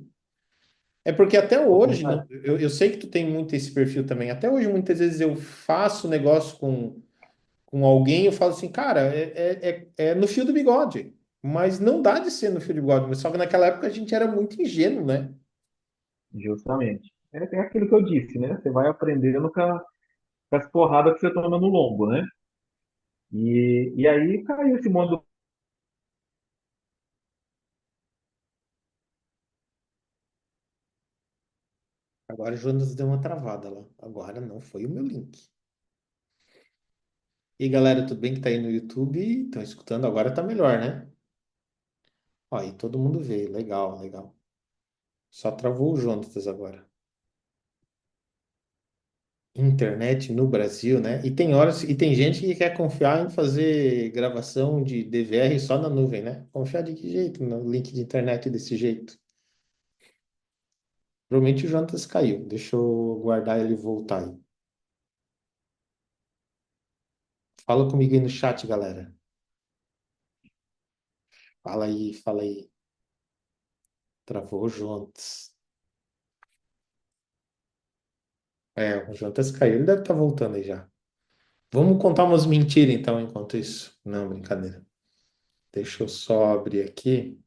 [SPEAKER 1] é porque até
[SPEAKER 2] é
[SPEAKER 1] hoje,
[SPEAKER 2] verdade,
[SPEAKER 1] eu sei que tu tem muito esse perfil também. Até hoje, muitas vezes eu faço negócio com alguém, eu falo assim, cara, é no fio do bigode. Mas não dá de ser no fio do bigode. Mas só que naquela época a gente era muito ingênuo, né?
[SPEAKER 2] justamente. É aquilo que eu disse, né? Você vai aprendendo com as porradas que você toma no lombo, né? E aí caiu esse mundo.
[SPEAKER 1] Agora o Jonas deu uma travada lá. Agora não foi o meu link. E galera, tudo bem que tá aí no YouTube? Estão escutando? Agora tá melhor, né? Ó, e todo mundo veio. Legal, legal. Só travou o Jonas agora. Internet no Brasil, né? E tem horas, e tem gente que quer confiar em fazer gravação de DVR só na nuvem, né? Confiar de que jeito? No link de internet desse jeito. Provavelmente o Jonas caiu. Deixa eu guardar ele voltar aí. Fala comigo aí no chat, galera. Fala aí, fala aí. Travou o Jonas. O Jonas caiu. Ele deve estar voltando aí já. Vamos contar umas mentiras então, enquanto isso. Não, brincadeira. Deixa eu só abrir aqui.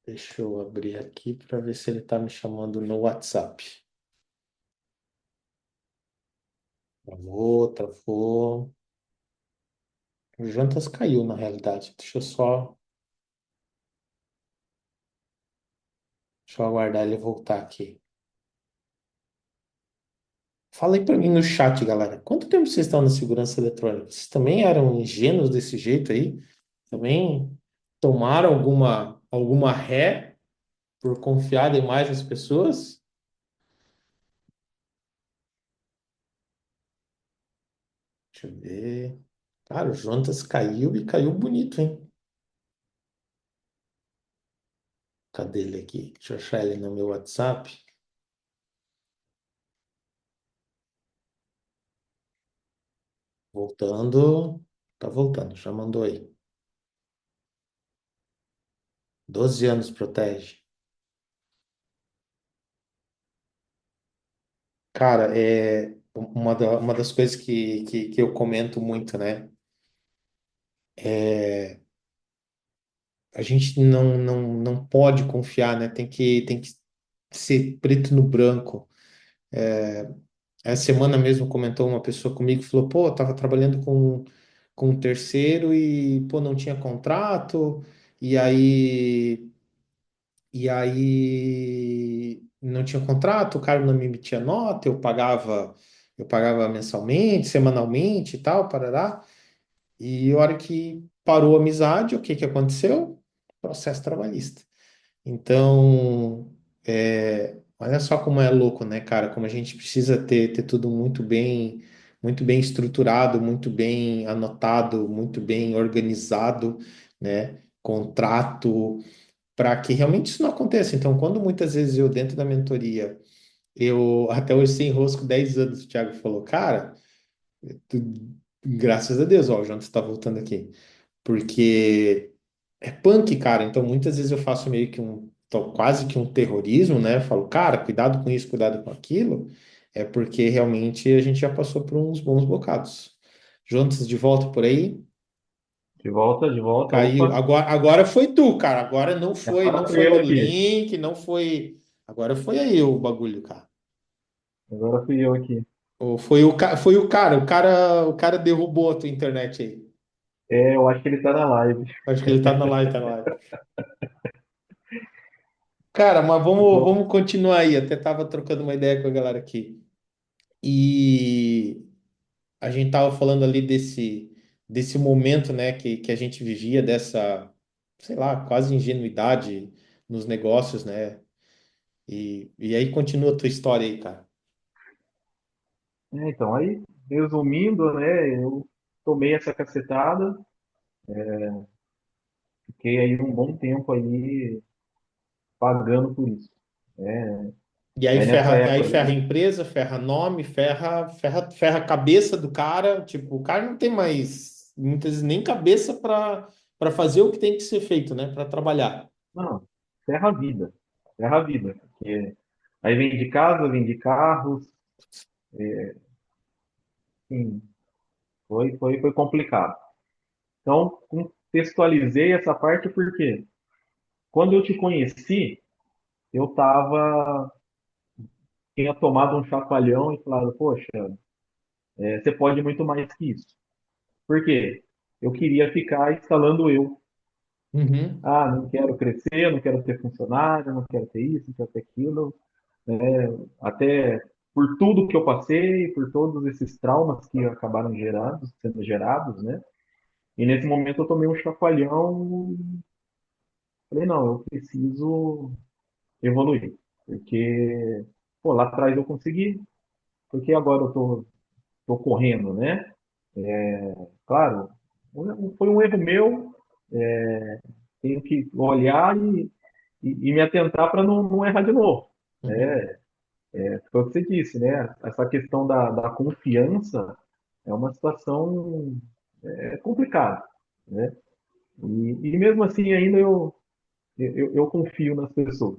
[SPEAKER 1] Deixa eu abrir aqui para ver se ele está me chamando no WhatsApp. Travou, travou. O Jantas caiu, na realidade. Deixa eu aguardar ele voltar aqui. Fala aí pra mim no chat, galera. Quanto tempo vocês estão na segurança eletrônica? Vocês também eram ingênuos desse jeito aí? Também tomaram alguma ré por confiar demais nas pessoas? Deixa eu ver. Cara, o Jantas caiu e caiu bonito, hein? Cadê ele aqui? Deixa eu achar ele no meu WhatsApp. Voltando. Tá voltando, já mandou aí. 12 anos protege. Cara, uma das coisas que eu comento muito, né? A gente não pode confiar, né? Tem que ser preto no branco. Essa semana mesmo comentou uma pessoa comigo que falou, pô, eu tava trabalhando com um terceiro e, pô, não tinha contrato, e aí, e aí não tinha contrato, o cara não me emitia nota, eu pagava mensalmente, semanalmente e tal, parará. E a hora que parou a amizade, o que que aconteceu? Processo trabalhista. Então, olha só como é louco, né, cara? Como a gente precisa ter tudo muito bem estruturado, muito bem anotado, muito bem organizado, né? Contrato, para que realmente isso não aconteça. Então, quando muitas vezes eu, dentro da mentoria, eu até hoje sem rosco, 10 anos, o Thiago falou, cara, graças a Deus, ó, o Jonathan está voltando aqui. Porque é punk, cara. Então, muitas vezes eu faço meio que quase que um terrorismo, né? Falo, cara, cuidado com isso, cuidado com aquilo. É porque realmente a gente já passou por uns bons bocados. Juntos de volta por aí,
[SPEAKER 2] De volta,
[SPEAKER 1] caiu.
[SPEAKER 2] opa,
[SPEAKER 1] Agora foi tu, cara. Agora não
[SPEAKER 2] agora
[SPEAKER 1] foi
[SPEAKER 2] fui eu
[SPEAKER 1] no
[SPEAKER 2] aqui.
[SPEAKER 1] link, não foi. Agora foi aí o bagulho, cara.
[SPEAKER 2] Agora fui eu aqui.
[SPEAKER 1] Ou foi o cara derrubou a tua internet aí.
[SPEAKER 2] É, eu acho que ele tá na live.
[SPEAKER 1] Acho que ele tá na live, tá na live. Cara, mas vamos continuar aí. Até tava trocando uma ideia com a galera aqui. E a gente tava falando ali desse momento, né, que a gente vivia, dessa, sei lá, quase ingenuidade nos negócios, né? E aí continua a tua história aí, cara.
[SPEAKER 2] Então, aí, resumindo, né, eu tomei essa cacetada, fiquei aí um bom tempo aí pagando por isso. né.
[SPEAKER 1] E
[SPEAKER 2] Aí nessa
[SPEAKER 1] aí
[SPEAKER 2] época
[SPEAKER 1] ferra a
[SPEAKER 2] aí,
[SPEAKER 1] empresa, ferra nome, ferra a cabeça do cara. Tipo, o cara não tem mais muitas vezes nem cabeça para fazer o que tem que ser feito, né? Para trabalhar.
[SPEAKER 2] não, ferra a vida, porque aí vendi casa, vendi carros, enfim, foi complicado. Então, contextualizei essa parte porque quando eu te conheci, eu tinha tomado um chacoalhão e falado, poxa, você pode muito mais que isso. Por quê? Eu queria ficar instalando eu.
[SPEAKER 1] Uhum,
[SPEAKER 2] Ah, não quero crescer, não quero ter funcionário, não quero ter isso, não quero ter aquilo. Até por tudo que eu passei, por todos esses traumas que acabaram sendo gerados, né? E nesse momento eu tomei um chacoalhão, falei, não, eu preciso evoluir, porque pô, lá atrás eu consegui, porque agora tô correndo, né? Claro, foi um erro meu, tenho que olhar e me atentar para não errar de novo.
[SPEAKER 1] uhum.
[SPEAKER 2] Foi o que você disse, né? Essa questão da confiança é uma situação complicada, né? E mesmo assim ainda eu confio nas pessoas.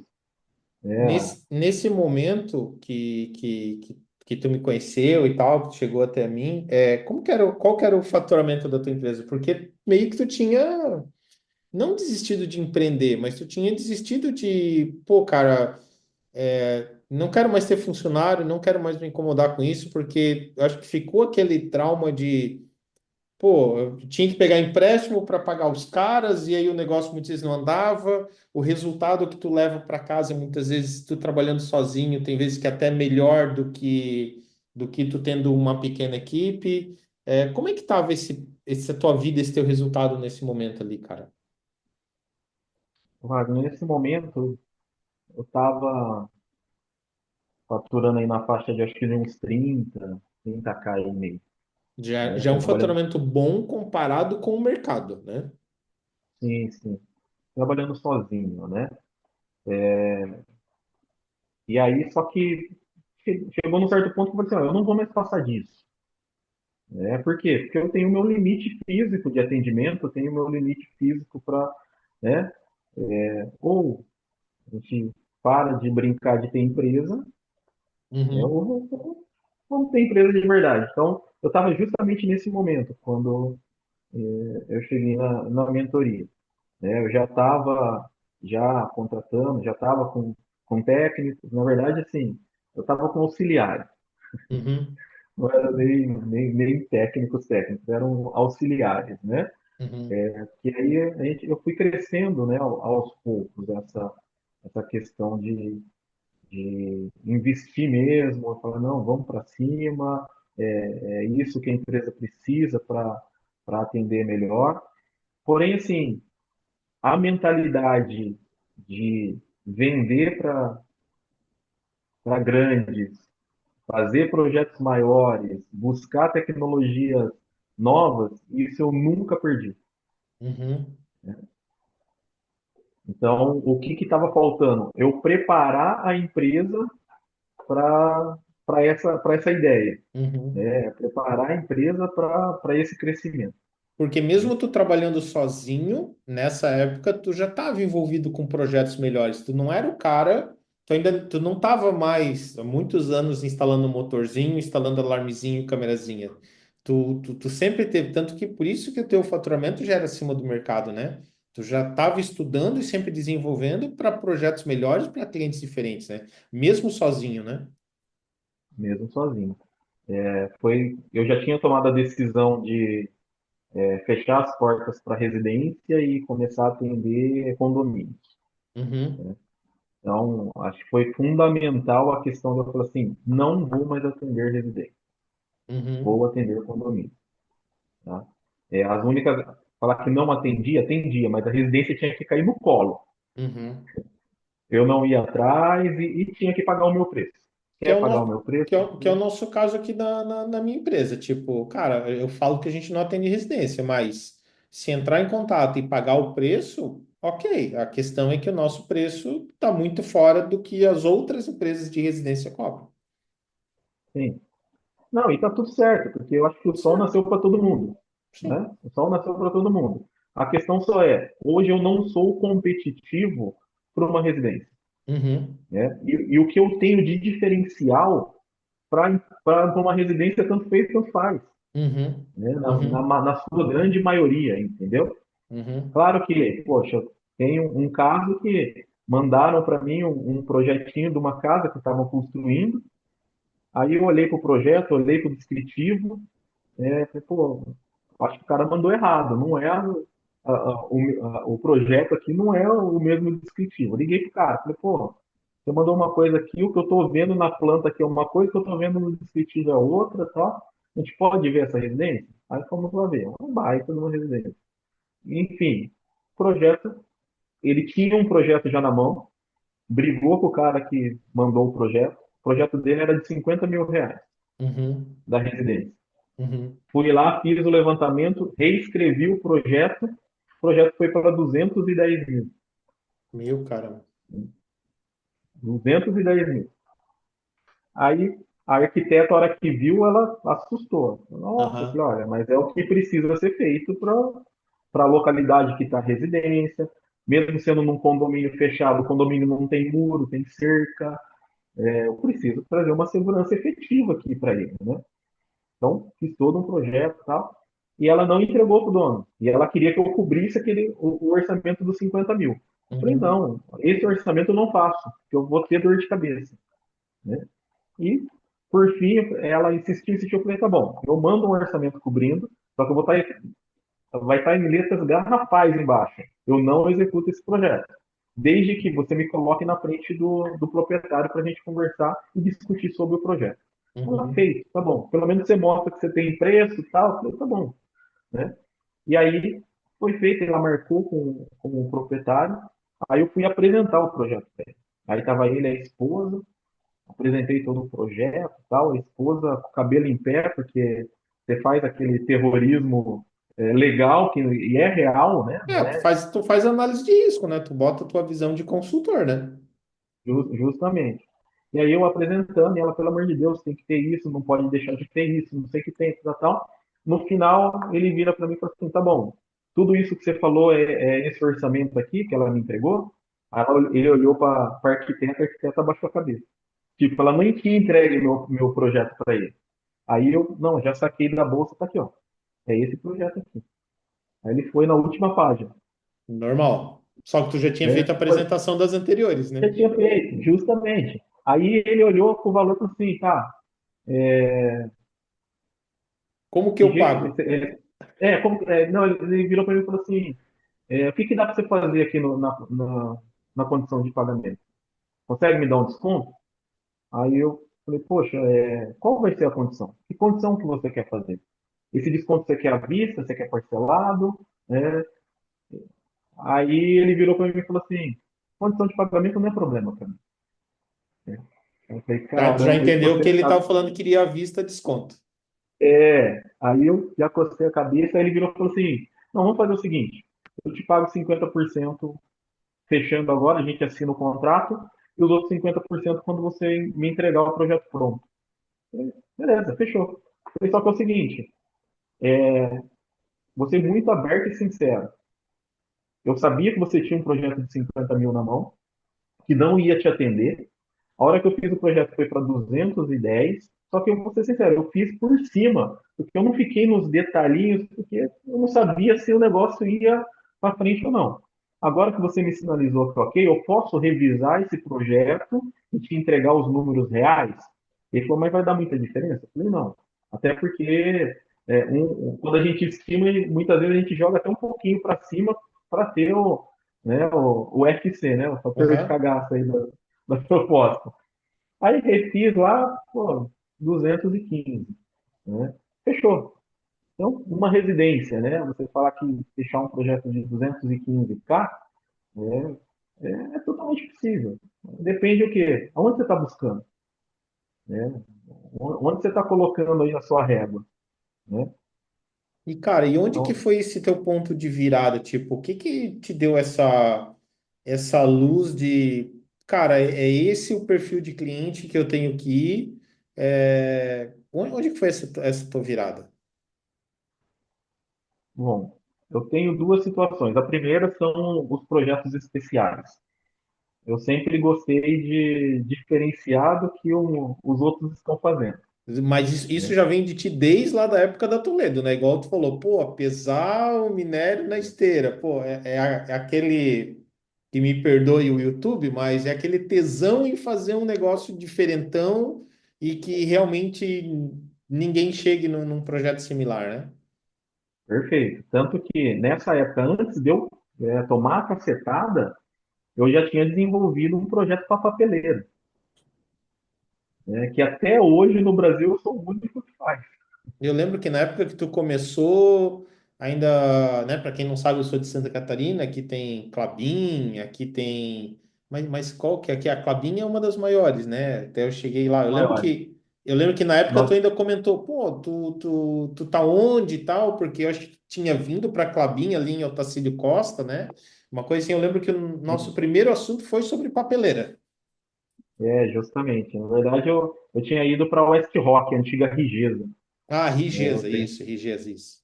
[SPEAKER 2] Né?
[SPEAKER 1] Nesse momento que tu me conheceu e tal, que tu chegou até mim, como que era, qual que era o faturamento da tua empresa? Porque meio que tu tinha não desistido de empreender, mas tu tinha desistido de, pô, cara, não quero mais ter funcionário, não quero mais me incomodar com isso, porque eu acho que ficou aquele trauma de, pô, eu tinha que pegar empréstimo para pagar os caras, e aí o negócio muitas vezes não andava. O resultado que tu leva para casa, muitas vezes, tu trabalhando sozinho, tem vezes que é até melhor do que tu tendo uma pequena equipe. Como é que tava essa tua vida, esse teu resultado nesse momento ali, cara?
[SPEAKER 2] Wagner, nesse momento eu estava faturando aí na faixa de acho que de uns 30K e meio, né?
[SPEAKER 1] Já é um
[SPEAKER 2] Trabalhando,
[SPEAKER 1] faturamento bom comparado com o mercado, né?
[SPEAKER 2] sim, sim, trabalhando sozinho, né? E aí, só que chegou num certo ponto que eu falei assim, ó, eu não vou mais passar disso. Né? Por quê? Porque eu tenho o meu limite físico de atendimento, eu tenho o meu limite físico para, né? Ou a gente para de brincar de ter empresa, né?
[SPEAKER 1] Uhum,
[SPEAKER 2] Ou vamos ter empresa de verdade. Então, eu estava justamente nesse momento, quando eu cheguei na mentoria. Né? Eu já estava já contratando, já estava com técnicos, na verdade, assim, eu estava com auxiliares,
[SPEAKER 1] uhum,
[SPEAKER 2] não era nem técnicos, eram auxiliares, né?
[SPEAKER 1] uhum,
[SPEAKER 2] E aí eu fui crescendo, né, aos poucos, essa questão de investir mesmo, falar, não, vamos para cima, é isso que a empresa precisa para atender melhor. Porém, assim, a mentalidade de vender para grandes, fazer projetos maiores, buscar tecnologias novas, isso eu nunca perdi.
[SPEAKER 1] Uhum,
[SPEAKER 2] Então, o que estava faltando? Eu preparar a empresa para essa ideia,
[SPEAKER 1] uhum.
[SPEAKER 2] né? Preparar a empresa para esse crescimento,
[SPEAKER 1] Porque
[SPEAKER 2] né?
[SPEAKER 1] mesmo tu trabalhando sozinho, nessa época, tu já estava envolvido com projetos melhores. Tu não era o cara, tu não estava mais há muitos anos instalando motorzinho, instalando alarmezinho, câmerazinha. Tu sempre teve, tanto que por isso que o teu faturamento já era acima do mercado, né? Tu já estava estudando e sempre desenvolvendo para projetos melhores, para clientes diferentes, né? Mesmo sozinho, né?
[SPEAKER 2] Mesmo sozinho. Eu já tinha tomado a decisão de fechar as portas para residência e começar a atender condomínios.
[SPEAKER 1] Uhum,
[SPEAKER 2] Então, acho que foi fundamental a questão de eu falar assim, não vou mais atender residência,
[SPEAKER 1] uhum,
[SPEAKER 2] vou atender condomínio, tá? As únicas, falar que não atendia, mas a residência tinha que cair no colo.
[SPEAKER 1] uhum.
[SPEAKER 2] Eu não ia atrás e tinha que pagar o meu preço.
[SPEAKER 1] Que é
[SPEAKER 2] Quer
[SPEAKER 1] o,
[SPEAKER 2] pagar o
[SPEAKER 1] no...
[SPEAKER 2] meu preço?
[SPEAKER 1] que é o nosso caso aqui na minha empresa. Tipo, cara, eu falo que a gente não atende residência, mas se entrar em contato e pagar o preço, ok. A questão é que o nosso preço está muito fora do que as outras empresas de residência cobram.
[SPEAKER 2] Sim. Não, e tá tudo certo, porque eu acho que o sol
[SPEAKER 1] Certo.
[SPEAKER 2] nasceu para todo mundo,
[SPEAKER 1] Sim.
[SPEAKER 2] né? O sol nasceu para todo mundo. A questão só é, hoje eu não sou competitivo para uma residência,
[SPEAKER 1] Uhum,
[SPEAKER 2] né? E o que eu tenho de diferencial para uma residência tanto fez, tanto faz,
[SPEAKER 1] uhum,
[SPEAKER 2] né?
[SPEAKER 1] uhum,
[SPEAKER 2] Na sua grande maioria, entendeu?
[SPEAKER 1] uhum,
[SPEAKER 2] Claro que, poxa, tem um caso que mandaram para mim um projetinho de uma casa que estavam construindo, aí eu olhei para o projeto, olhei para o descritivo, falei, pô, acho que o cara mandou errado, não é o projeto aqui não é o mesmo descritivo. Eu liguei pro cara, falei, pô, você mandou uma coisa aqui, o que eu estou vendo na planta aqui é uma coisa, o que eu estou vendo no descritivo é outra, tá? A gente pode ver essa residência? Aí fomos lá ver, um baita de uma residência. Enfim, o projeto, ele tinha um projeto já na mão, brigou com o cara que mandou o projeto dele era de R$ 50.000
[SPEAKER 1] uhum,
[SPEAKER 2] da residência.
[SPEAKER 1] uhum.
[SPEAKER 2] Fui lá, fiz o levantamento, reescrevi o projeto foi para 210 mil.
[SPEAKER 1] Meu caramba.
[SPEAKER 2] 210 mil. Aí a arquiteta, a hora que viu, ela assustou. Nossa, eu falei,
[SPEAKER 1] Aham,
[SPEAKER 2] olha, mas é o que precisa ser feito para a localidade que está a residência, mesmo sendo num condomínio fechado, o condomínio não tem muro, tem cerca, eu preciso trazer uma segurança efetiva aqui para ele, né? Então, fiz todo um projeto e tal. E ela não entregou para o dono. E ela queria que eu cobrisse o orçamento dos 50 mil. Eu falei,
[SPEAKER 1] uhum,
[SPEAKER 2] não, esse orçamento eu não faço, porque eu vou ter dor de cabeça, né? E, por fim, ela insistiu, eu falei, tá bom, eu mando um orçamento cobrindo, só que eu vou estar, vai estar em letras garrafais embaixo. Eu não executo esse projeto. Desde que você me coloque na frente do proprietário para a gente conversar e discutir sobre o projeto. Ela
[SPEAKER 1] uhum,
[SPEAKER 2] fez, tá bom. Pelo menos você mostra que você tem preço e tal. Eu falei, tá bom, né? E aí foi feito, ela marcou com o proprietário. Aí eu fui apresentar o projeto dele. Aí estava ele, a esposa, apresentei todo o projeto, tal, a esposa com o cabelo em pé, porque você faz aquele terrorismo legal que e é real, né?
[SPEAKER 1] É,
[SPEAKER 2] Não é
[SPEAKER 1] tu faz análise de risco, né? Tu bota a tua visão de consultor, né?
[SPEAKER 2] justamente. E aí eu apresentando, e ela, pelo amor de Deus, tem que ter isso, não pode deixar de ter isso, não sei o que tem, tal, tal. No final, ele vira para mim e fala assim, tá bom, tudo isso que você falou é esse orçamento aqui que ela me entregou? Aí ele olhou para a arquiteta abaixou a cabeça. Tipo, ela nem tinha entregue meu projeto para ele. Aí eu, não, já saquei da bolsa, tá aqui, ó. É esse projeto aqui. Aí ele foi na última página,
[SPEAKER 1] Normal. Só que tu já tinha
[SPEAKER 2] né?
[SPEAKER 1] feito a apresentação das anteriores, né?
[SPEAKER 2] Já tinha feito, justamente. Aí ele olhou com o valor e falou assim, tá,
[SPEAKER 1] Como que
[SPEAKER 2] que
[SPEAKER 1] eu
[SPEAKER 2] jeito.
[SPEAKER 1] pago?
[SPEAKER 2] Não, ele virou para mim e falou assim: o que que dá para você fazer aqui na condição de pagamento? Consegue me dar um desconto? Aí eu falei: poxa, qual vai ser a condição? Que condição que você quer fazer? esse desconto você quer à vista, você quer parcelado, né? Aí ele virou para mim e falou assim, condição de pagamento não é problema para mim. Né? Eu falei,
[SPEAKER 1] Já
[SPEAKER 2] caramba, e
[SPEAKER 1] entendeu que
[SPEAKER 2] você
[SPEAKER 1] ele
[SPEAKER 2] sabe.
[SPEAKER 1] estava falando que queria à vista desconto.
[SPEAKER 2] Aí eu já cocei a cabeça, aí ele virou e falou assim, não, vamos fazer o seguinte, eu te pago 50% fechando agora, a gente assina o contrato, e os outros 50% quando você me entregar o projeto pronto. Beleza, fechou. Só que é o seguinte, vou ser muito aberto e sincero. Eu sabia que você tinha um projeto de 50 mil na mão, que não ia te atender. A hora que eu fiz o projeto foi para 210, só que eu vou ser sincero, eu fiz por cima, porque eu não fiquei nos detalhinhos, porque eu não sabia se o negócio ia para frente ou não. Agora que você me sinalizou que ok, eu posso revisar esse projeto e te entregar os números reais? Ele falou, mas vai dar muita diferença? Eu falei, não. Até porque quando a gente estima, muitas vezes a gente joga até um pouquinho para cima para ter o FC, né? O fator de
[SPEAKER 1] Aham.
[SPEAKER 2] cagaço aí da proposta. Aí refiz lá, pô, 215, né? Fechou. Então, uma residência, né? Você falar que fechar um projeto de 215K, né? É totalmente possível. Depende o quê? Aonde você está buscando, né? Onde você está colocando aí a sua régua, né?
[SPEAKER 1] E, cara, e onde que
[SPEAKER 2] Então,
[SPEAKER 1] foi esse teu ponto de virada? Tipo, o que que te deu essa luz de, cara, é esse o perfil de cliente que eu tenho que ir? Onde que foi essa tua virada?
[SPEAKER 2] bom, eu tenho duas situações. A primeira são os projetos especiais. Eu sempre gostei de diferenciar do que os outros estão fazendo,
[SPEAKER 1] Mas isso
[SPEAKER 2] né?
[SPEAKER 1] já vem de ti desde lá da época da Toledo, né? Igual tu falou, pô, pesar o minério na esteira, pô, é aquele, que me perdoe o YouTube, mas é aquele tesão em fazer um negócio diferentão e que realmente ninguém chegue num projeto similar, né?
[SPEAKER 2] Perfeito. Tanto que nessa época, antes de eu tomar a cacetada, eu já tinha desenvolvido um projeto para papeleira, né? Que até hoje no Brasil eu sou o único que faz.
[SPEAKER 1] Eu lembro que na época que tu começou, ainda, né, para quem não sabe, eu sou de Santa Catarina, aqui tem Klabin, aqui tem. Mas qual que é? Aqui a Klabin é uma das maiores, né? Até eu cheguei lá.
[SPEAKER 2] Maiores.
[SPEAKER 1] Eu lembro que na época tu
[SPEAKER 2] Nós,
[SPEAKER 1] ainda comentou, pô, tu tá onde e tal, porque eu acho que tinha vindo para Klabin ali em Otacílio Costa, né? Uma coisa assim, eu lembro que o nosso primeiro assunto foi sobre papeleira.
[SPEAKER 2] justamente. Na verdade, eu tinha ido para a West Rock, a antiga Rigesa.
[SPEAKER 1] Ah,
[SPEAKER 2] Né?
[SPEAKER 1] Rigesa, isso, Rigesa, isso.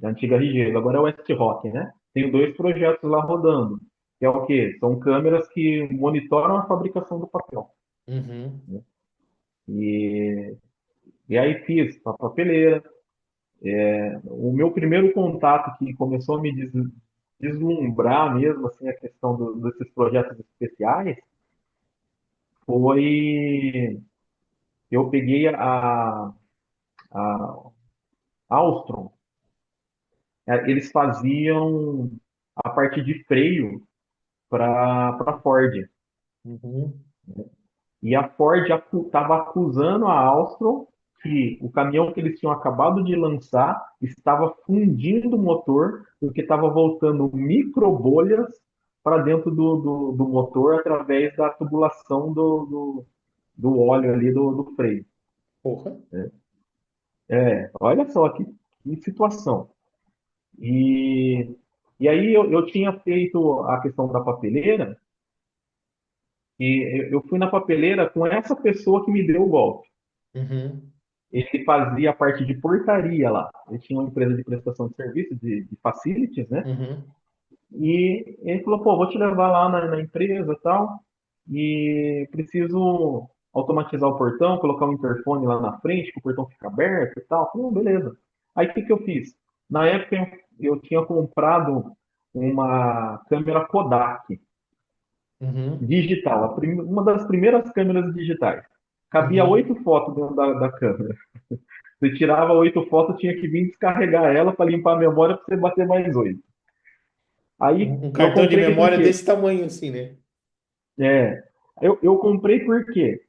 [SPEAKER 2] A antiga Rigesa. Agora é West Rock, né? Tenho dois projetos lá rodando. Que é o quê? São câmeras que monitoram a fabricação do papel.
[SPEAKER 1] Uhum.
[SPEAKER 2] Né? E, e aí fiz a papeleira. O meu primeiro contato que começou a me deslumbrar mesmo assim a questão desses projetos especiais foi eu peguei a Alstron. Eles faziam a parte de freio para Ford.
[SPEAKER 1] Uhum.
[SPEAKER 2] E a Ford estava acusando a Alstron que o caminhão que eles tinham acabado de lançar estava fundindo o motor, porque estava voltando microbolhas para dentro do motor através da tubulação do óleo ali do freio.
[SPEAKER 1] Porra.
[SPEAKER 2] Olha só que situação. E, e aí eu tinha feito a questão da papeleira, e eu fui na papeleira com essa pessoa que me deu o golpe.
[SPEAKER 1] Uhum.
[SPEAKER 2] Ele fazia a parte de portaria lá. Ele tinha uma empresa de prestação de serviços, de facilities, né?
[SPEAKER 1] Uhum.
[SPEAKER 2] E ele falou, pô, vou te levar lá na empresa e tal, e preciso automatizar o portão, colocar um interfone lá na frente, que o portão fica aberto e tal. Eu falei, beleza. Aí o que que eu fiz? Na época eu tinha comprado uma câmera Kodak
[SPEAKER 1] Uhum.
[SPEAKER 2] digital, uma das primeiras câmeras digitais. Cabia
[SPEAKER 1] Uhum.
[SPEAKER 2] 8 fotos dentro da câmera. Você tirava 8 fotos, tinha que vir descarregar ela para limpar a memória para você bater mais 8. Aí
[SPEAKER 1] Um
[SPEAKER 2] eu
[SPEAKER 1] cartão de
[SPEAKER 2] comprei por
[SPEAKER 1] memória
[SPEAKER 2] quê?
[SPEAKER 1] desse tamanho assim, né?
[SPEAKER 2] É, eu comprei por quê?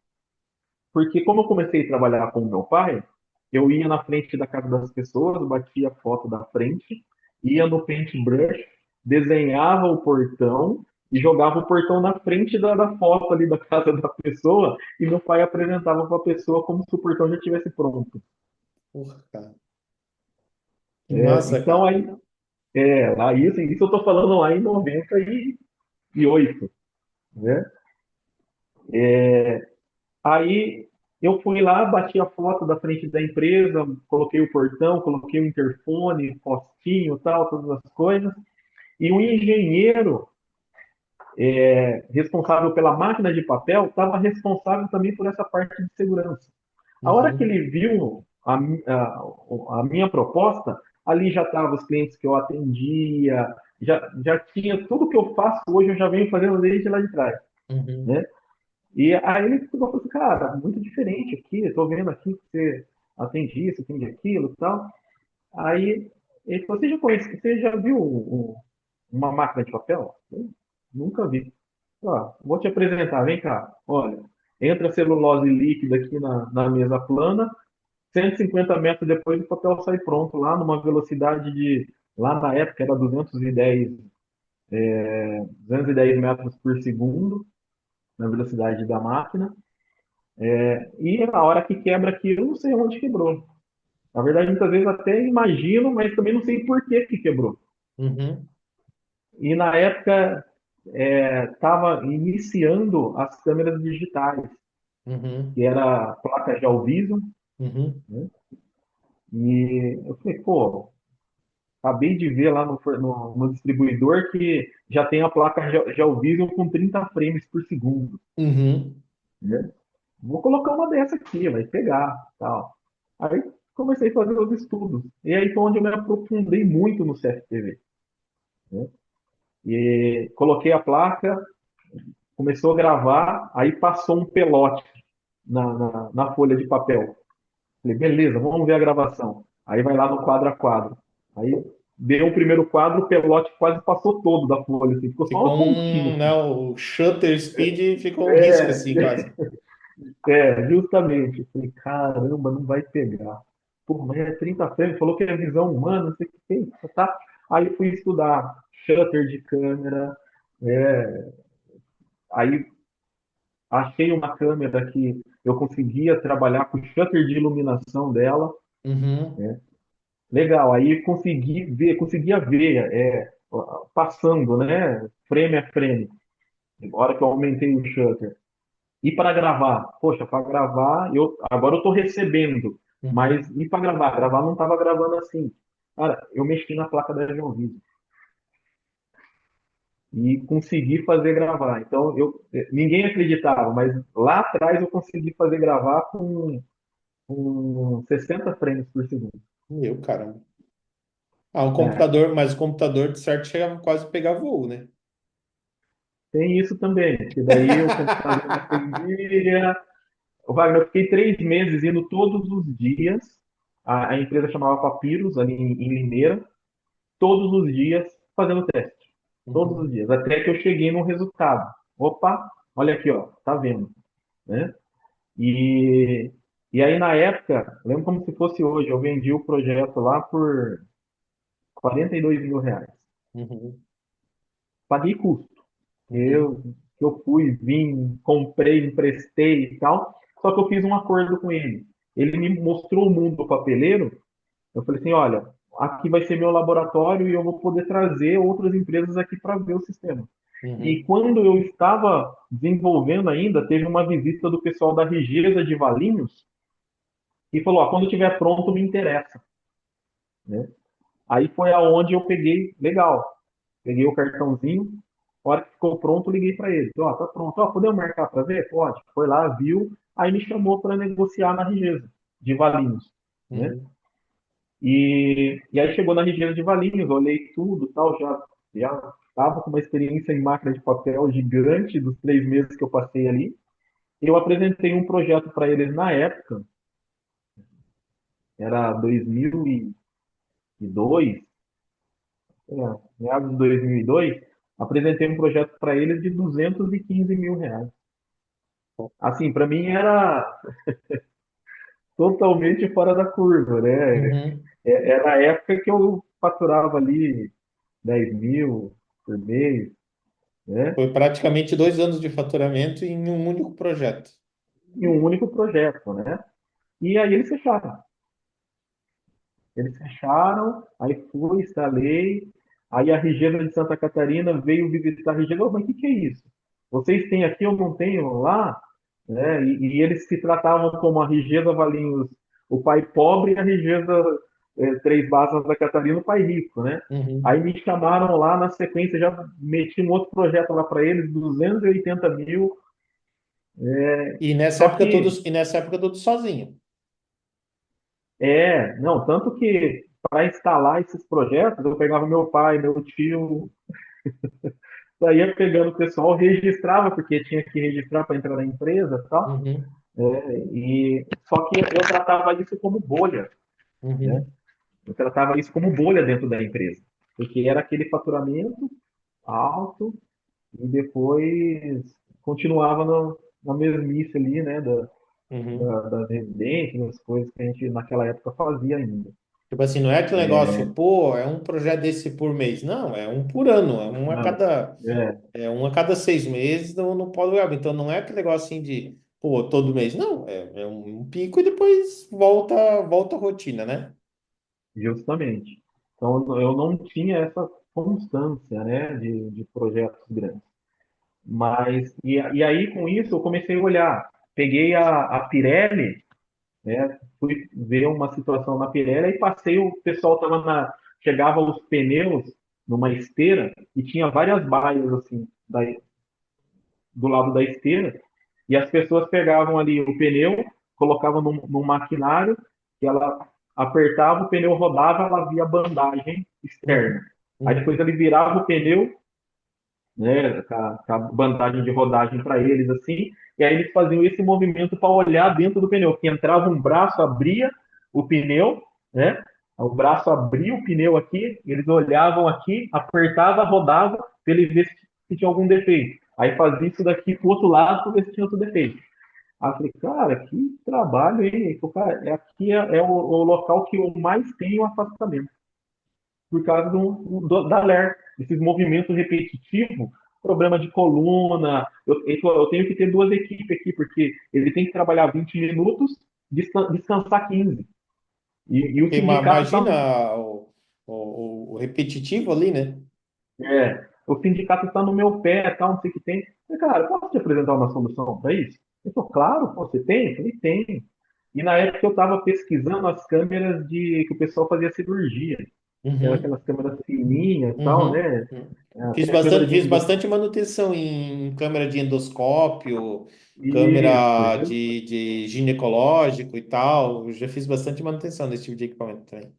[SPEAKER 2] Porque como eu comecei a trabalhar com o meu pai, eu ia na frente da casa das pessoas, batia a foto da frente, ia no paintbrush, desenhava o portão e jogava o portão na frente da foto ali da casa da pessoa e meu pai apresentava para a pessoa como se o portão já estivesse pronto.
[SPEAKER 1] Porra, cara. Que massa,
[SPEAKER 2] Então,
[SPEAKER 1] cara.
[SPEAKER 2] lá, isso eu tô falando lá em 98, né? Aí eu fui lá, bati a foto da frente da empresa, coloquei o portão, coloquei o interfone, postinho, tal, todas as coisas. E o engenheiro responsável pela máquina de papel estava responsável também por essa parte de segurança. A hora que
[SPEAKER 1] Uhum,
[SPEAKER 2] ele viu a minha proposta, ali já estavam os clientes que eu atendia, já tinha tudo que eu faço hoje, eu já venho fazendo desde lá de trás,
[SPEAKER 1] uhum,
[SPEAKER 2] né? E aí ele falou assim, cara, muito diferente aqui, estou vendo aqui que você atende isso, atende aquilo e tal. Aí ele falou, você já viu uma máquina de papel? Eu nunca vi. Ó, vou te apresentar, vem cá. Olha, entra celulose líquida aqui na mesa plana, 150 metros depois o papel sai pronto, lá numa velocidade lá na época era 210 metros por segundo, na velocidade da máquina. E a hora que quebra aquilo, eu não sei onde quebrou. Na verdade, muitas vezes até imagino, mas também não sei por que quebrou.
[SPEAKER 1] uhum,
[SPEAKER 2] E na época estava iniciando as câmeras digitais,
[SPEAKER 1] uhum,
[SPEAKER 2] que era a placa Gelvision,
[SPEAKER 1] uhum.
[SPEAKER 2] né? E eu falei, pô, acabei de ver lá no distribuidor que já tem a placa Gelvision com 30 frames por segundo,
[SPEAKER 1] Uhum.
[SPEAKER 2] né? Vou colocar uma dessa aqui, vai pegar, tal. Aí comecei a fazer os estudos. E aí foi onde eu me aprofundei muito no CFTV, né? E coloquei a placa, começou a gravar, aí passou um pelote na folha de papel. Falei, beleza, vamos ver a gravação. Aí vai lá no quadro a quadro. Aí deu o primeiro quadro, o pelote quase passou todo da folha, assim, ficou só
[SPEAKER 1] Ficou
[SPEAKER 2] uma pontinha,
[SPEAKER 1] um, né,
[SPEAKER 2] assim.
[SPEAKER 1] o shutter speed ficou um risco
[SPEAKER 2] É,
[SPEAKER 1] assim, quase.
[SPEAKER 2] justamente. Falei, caramba, não vai pegar. Pô, mas é 30 frames, falou que é visão humana, não sei o que tem, tá? Aí fui estudar shutter de câmera, é, aí achei uma câmera que eu conseguia trabalhar com o shutter de iluminação dela,
[SPEAKER 1] Uhum,
[SPEAKER 2] né? Legal, aí conseguia ver passando, né? Frame a frame, na hora que eu aumentei o shutter. E para gravar? Poxa, para gravar, agora eu estou recebendo,
[SPEAKER 1] uhum.
[SPEAKER 2] mas e para gravar? Gravar não estava gravando assim. Cara, eu mexi na placa da Geovídeo e consegui fazer gravar. Então, ninguém acreditava, mas lá atrás eu consegui fazer gravar com 60 frames por segundo.
[SPEAKER 1] Meu caramba. Ah, o
[SPEAKER 2] É,
[SPEAKER 1] computador, mas o computador de certo chegava quase a pegar voo, né?
[SPEAKER 2] tem isso também, que daí o computador não atendia. Wagner, eu fiquei 3 meses indo todos os dias. A empresa chamava Papyrus, ali em Limeira, todos os dias fazendo teste. Todos os
[SPEAKER 1] Uhum,
[SPEAKER 2] dias. Até que eu cheguei no resultado. Opa, olha aqui, ó, tá vendo, né? E, e aí, na época, lembro como se fosse hoje, eu vendi o projeto lá por R$ 42 mil.
[SPEAKER 1] uhum,
[SPEAKER 2] Paguei custo.
[SPEAKER 1] uhum,
[SPEAKER 2] Eu fui, vim, comprei, emprestei e tal. Só que eu fiz um acordo com ele. Ele me mostrou o mundo do papeleiro. Eu falei assim, olha, aqui vai ser meu laboratório e eu vou poder trazer outras empresas aqui para ver o sistema. E
[SPEAKER 1] uhum,
[SPEAKER 2] quando eu estava desenvolvendo ainda, teve uma visita do pessoal da Rigesa de Valinhos e falou, quando estiver pronto, me interessa, né? Aí foi aonde eu peguei, legal, peguei o cartãozinho, a hora que ficou pronto, liguei para ele. Tá pronto, podemos marcar para ver? Pode. Foi lá, viu, aí me chamou para negociar na Rigesa de Valinhos, né?
[SPEAKER 1] uhum.
[SPEAKER 2] E aí chegou na Rigesa de Valinhos, olhei tudo, tal, já estava com uma experiência em máquina de papel gigante dos 3 meses que eu passei ali. Eu apresentei um projeto para eles na época, era 2002, meados de 2002, apresentei um projeto para eles de R$ 215 mil. Assim, para mim totalmente fora da curva, né?
[SPEAKER 1] Uhum.
[SPEAKER 2] Era a época que eu faturava ali 10 mil por mês, né?
[SPEAKER 1] Foi praticamente 2 anos de faturamento em um único projeto.
[SPEAKER 2] Em um único projeto, né? E aí eles fecharam. Eles fecharam, aí fui, instalei. Aí a Regina de Santa Catarina veio visitar a Regina. "Ô, mas o que é isso? Vocês têm aqui, eu não tenho lá?" Né? E eles se tratavam como a Regina Valinhos, o pai pobre, e a Regina Três Barras Santa Catarina, o pai rico, né? Aí
[SPEAKER 1] Uhum.
[SPEAKER 2] me chamaram lá na sequência, já meti um outro projeto lá para eles, 280 mil. Só que
[SPEAKER 1] E nessa época todos sozinho.
[SPEAKER 2] não, tanto que para instalar esses projetos, eu pegava meu pai, meu tio, saía pegando o pessoal, registrava, porque tinha que registrar para entrar na empresa e tal.
[SPEAKER 1] Uhum.
[SPEAKER 2] E só que eu tratava isso como bolha, né?
[SPEAKER 1] Uhum.
[SPEAKER 2] Eu tratava isso como bolha dentro da empresa, porque era aquele faturamento alto e depois continuava na mesmice ali, né,
[SPEAKER 1] Uhum.
[SPEAKER 2] das residências, das coisas que a gente naquela época fazia ainda.
[SPEAKER 1] Tipo assim, não é aquele negócio, pô, é um projeto desse por mês. Não, é um por ano,
[SPEAKER 2] Não, é,
[SPEAKER 1] é um a cada 6 meses no Polo Web. Então não é aquele negócio assim de, pô, todo mês. Não, é um pico e depois volta a rotina, né?
[SPEAKER 2] justamente. Então eu não tinha essa constância, né, de projetos grandes. E aí, com isso, eu comecei a olhar. Peguei a Pirelli, né? Fui ver uma situação na Pirelli e passei, o pessoal chegava os pneus numa esteira e tinha várias baias, assim, do lado da esteira, e as pessoas pegavam ali o pneu, colocavam num maquinário, que ela apertava, o pneu rodava, ela via a bandagem externa.
[SPEAKER 1] Uhum.
[SPEAKER 2] Aí depois
[SPEAKER 1] Uhum.
[SPEAKER 2] ele virava o pneu, né, com a bandagem de rodagem para eles assim, e aí eles faziam esse movimento para olhar dentro do pneu, que entrava um braço, abria o pneu, né? O braço abria o pneu aqui, eles olhavam aqui, apertava, rodava, para ele ver se tinha algum defeito. Aí fazia isso daqui pro outro lado para ver se tinha outro defeito. Aí eu falei, cara, que trabalho, hein? Cara, aqui é o local que eu mais tenho afastamento por causa da LER, esses movimentos repetitivos, problema de coluna. Eu tenho que ter duas equipes aqui, porque ele tem que trabalhar 20 minutos, descansar 15. E o
[SPEAKER 1] Porque
[SPEAKER 2] sindicato está
[SPEAKER 1] imagina o repetitivo ali, né?
[SPEAKER 2] o sindicato tá no meu pé, tal, não sei o que tem. Eu falei, cara, posso te apresentar uma solução para isso? Ele falou, claro, pô, você tem? Eu falei, tem. E na época eu estava pesquisando as câmeras que o pessoal fazia cirurgia. Era
[SPEAKER 1] Uhum.
[SPEAKER 2] aquelas câmeras fininhas e tal,
[SPEAKER 1] Uhum.
[SPEAKER 2] né?
[SPEAKER 1] Uhum.
[SPEAKER 2] Até a câmera de
[SPEAKER 1] Fiz bastante manutenção em câmera de endoscópio,
[SPEAKER 2] Isso,
[SPEAKER 1] câmera de ginecológico e tal. Eu já fiz bastante manutenção desse tipo de equipamento também.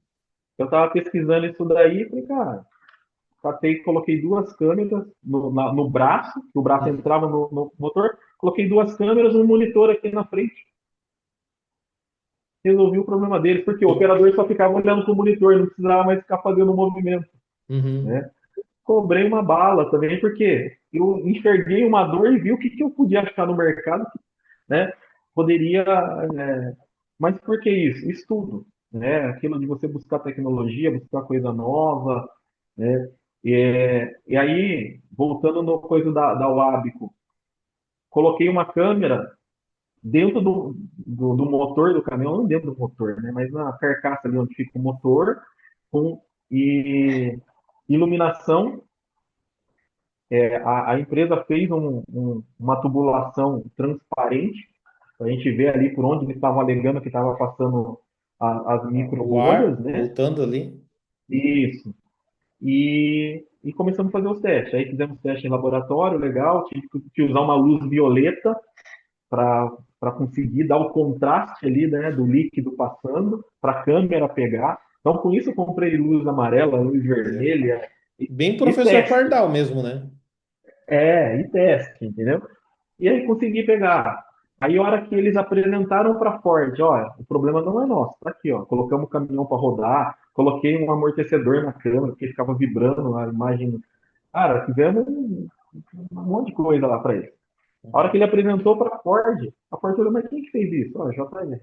[SPEAKER 2] eu estava pesquisando isso daí e falei, cara, coloquei duas câmeras no braço, que o braço
[SPEAKER 1] Uhum.
[SPEAKER 2] entrava no motor, coloquei duas câmeras, um monitor aqui na frente, resolvi o problema deles, porque o
[SPEAKER 1] Co-
[SPEAKER 2] operador só ficava olhando para o monitor, não precisava mais ficar fazendo o movimento,
[SPEAKER 1] Uhum.
[SPEAKER 2] né? Cobrei uma bala também, porque eu enxerguei uma dor e vi o que eu podia achar no mercado, né? Poderia. Mas por que isso? Estudo, né? Aquilo de você buscar tecnologia, buscar coisa nova, né? E aí, voltando no coisa da Wabico, coloquei uma câmera dentro do motor do caminhão, não dentro do motor, né? Mas na carcaça ali onde fica o motor, com e iluminação. A empresa fez uma tubulação transparente, para a gente ver ali por onde eles estavam alegando que estava passando as micro
[SPEAKER 1] O
[SPEAKER 2] bolhas,
[SPEAKER 1] ar
[SPEAKER 2] né?
[SPEAKER 1] voltando ali.
[SPEAKER 2] Isso. E começamos a fazer os testes. Aí fizemos teste em laboratório, legal. Tive que usar uma luz violeta para conseguir dar o contraste ali, né, do líquido passando, para a câmera pegar. Então, com isso, eu comprei luz amarela, luz vermelha e,
[SPEAKER 1] Bem
[SPEAKER 2] e
[SPEAKER 1] professor
[SPEAKER 2] teste.
[SPEAKER 1] Pardal mesmo, né?
[SPEAKER 2] E teste, entendeu? E aí consegui pegar. Aí, a hora que eles apresentaram para a Ford, olha, o problema não é nosso, tá aqui, ó. Colocamos o caminhão para rodar, coloquei um amortecedor na câmera, porque ficava vibrando a imagem. Cara, fizemos um monte de coisa lá para ele. A hora que ele apresentou para a Ford olhou, mas quem que fez isso? Ó, JL.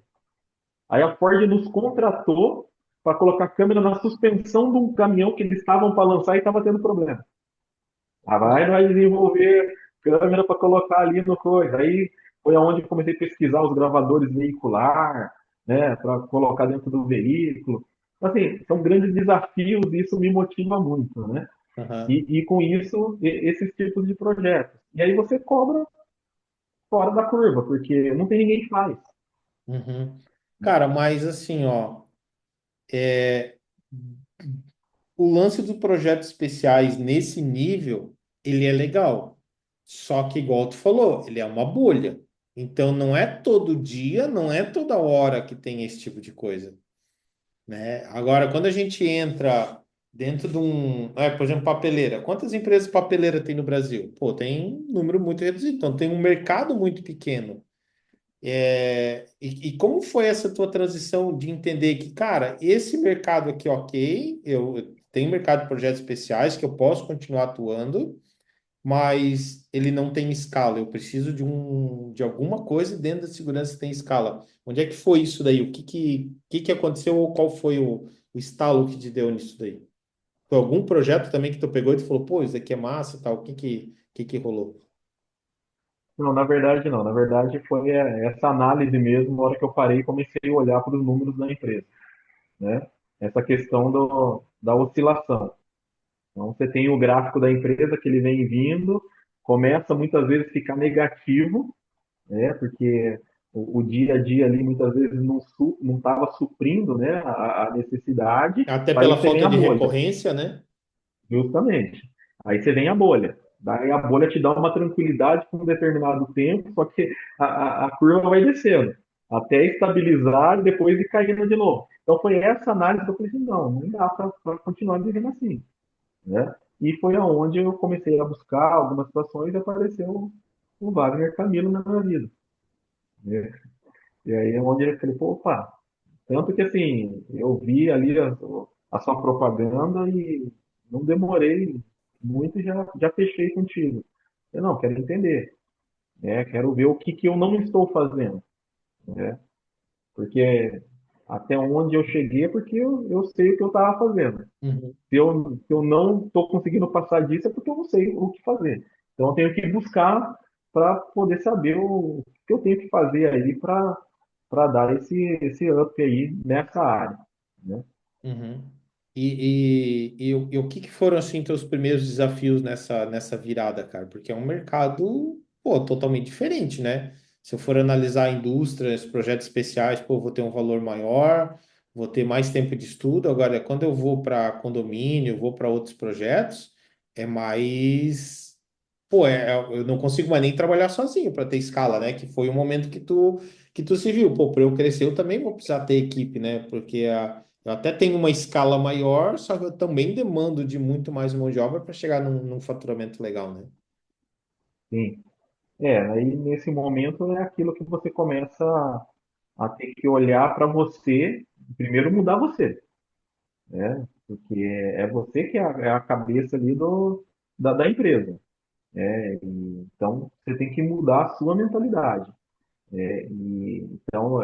[SPEAKER 2] Aí a Ford nos contratou para colocar câmera na suspensão de um caminhão que eles estavam para lançar e estava tendo problema. Ah, vai desenvolver câmera para colocar ali no coisa. Aí foi aonde eu comecei a pesquisar os gravadores veicular, né, para colocar dentro do veículo. Assim, são grandes desafios e isso me motiva muito, né?
[SPEAKER 1] Aham.
[SPEAKER 2] E com isso, esses tipos de projetos. E aí você cobra fora da curva, porque não tem ninguém que faz.
[SPEAKER 1] Uhum. Cara, mas assim, ó, é, o lance dos projetos especiais nesse nível, ele é legal. Só que, igual tu falou, ele é uma bolha. Então, não é todo dia, não é toda hora que tem esse tipo de coisa, né? Agora, quando a gente entra dentro de por exemplo, papeleira. Quantas empresas papeleira tem no Brasil? Pô, tem um número muito reduzido. Então, tem um mercado muito pequeno. E como foi essa tua transição de entender que, cara, esse mercado aqui, ok, eu tenho mercado de projetos especiais que eu posso continuar atuando, mas ele não tem escala. Eu preciso de alguma coisa dentro da segurança que tem escala. Onde é que foi isso daí? O que que aconteceu ou qual foi o estalo que te deu nisso daí? Foi algum projeto também que tu pegou e tu falou, pô, isso aqui é massa, e tal. O que que rolou?
[SPEAKER 2] Não, na verdade não. Na verdade foi essa análise mesmo, na hora que eu parei e comecei a olhar para os números da empresa, né? Essa questão da oscilação. Então você tem o gráfico da empresa que ele vem vindo, começa muitas vezes a ficar negativo, né? Porque o dia a dia ali muitas vezes não estava suprindo, né, a necessidade.
[SPEAKER 1] Até
[SPEAKER 2] Aí
[SPEAKER 1] pela
[SPEAKER 2] você vem
[SPEAKER 1] falta
[SPEAKER 2] a
[SPEAKER 1] de
[SPEAKER 2] bolha.
[SPEAKER 1] recorrência, né?
[SPEAKER 2] Justamente. Aí você vem a bolha. Daí a bolha te dá uma tranquilidade por um determinado tempo, só que a curva vai descendo, até estabilizar e depois ir caindo de novo. Então foi essa análise que eu falei assim, não dá para continuar vivendo assim, né? E foi aonde eu comecei a buscar algumas situações e apareceu o Wagner Camilo na minha vida, né? E aí é onde eu falei, pô, opa, tanto que assim, eu vi ali a sua propaganda e não demorei muito e já fechei contigo. Eu não, quero entender, né? Quero ver o que, que eu não estou fazendo, né? Porque até onde eu cheguei é porque eu sei o que eu estava fazendo.
[SPEAKER 1] Uhum.
[SPEAKER 2] Se eu não estou conseguindo passar disso é porque eu não sei o que fazer. Então eu tenho que buscar para poder saber o que eu tenho que fazer aí para dar esse up aí nessa área, né?
[SPEAKER 1] Uhum. E o que que foram, assim, teus primeiros desafios nessa virada, cara? Porque é um mercado, pô, totalmente diferente, né? Se eu for analisar indústrias, projetos especiais, pô, vou ter um valor maior, vou ter mais tempo de estudo. Agora, quando eu vou para condomínio, vou para outros projetos, é mais. Pô, eu não consigo mais nem trabalhar sozinho para ter escala, né? Que foi o momento que tu se viu. Pô, para eu crescer, eu também vou precisar ter equipe, né? Porque eu até tenho uma escala maior, só que eu também demando de muito mais mão de obra para chegar num faturamento legal, né?
[SPEAKER 2] Sim. Aí nesse momento é aquilo que você começa a ter que olhar para você, primeiro mudar você, né? Porque é você que é a cabeça ali da empresa. Então você tem que mudar a sua mentalidade. Então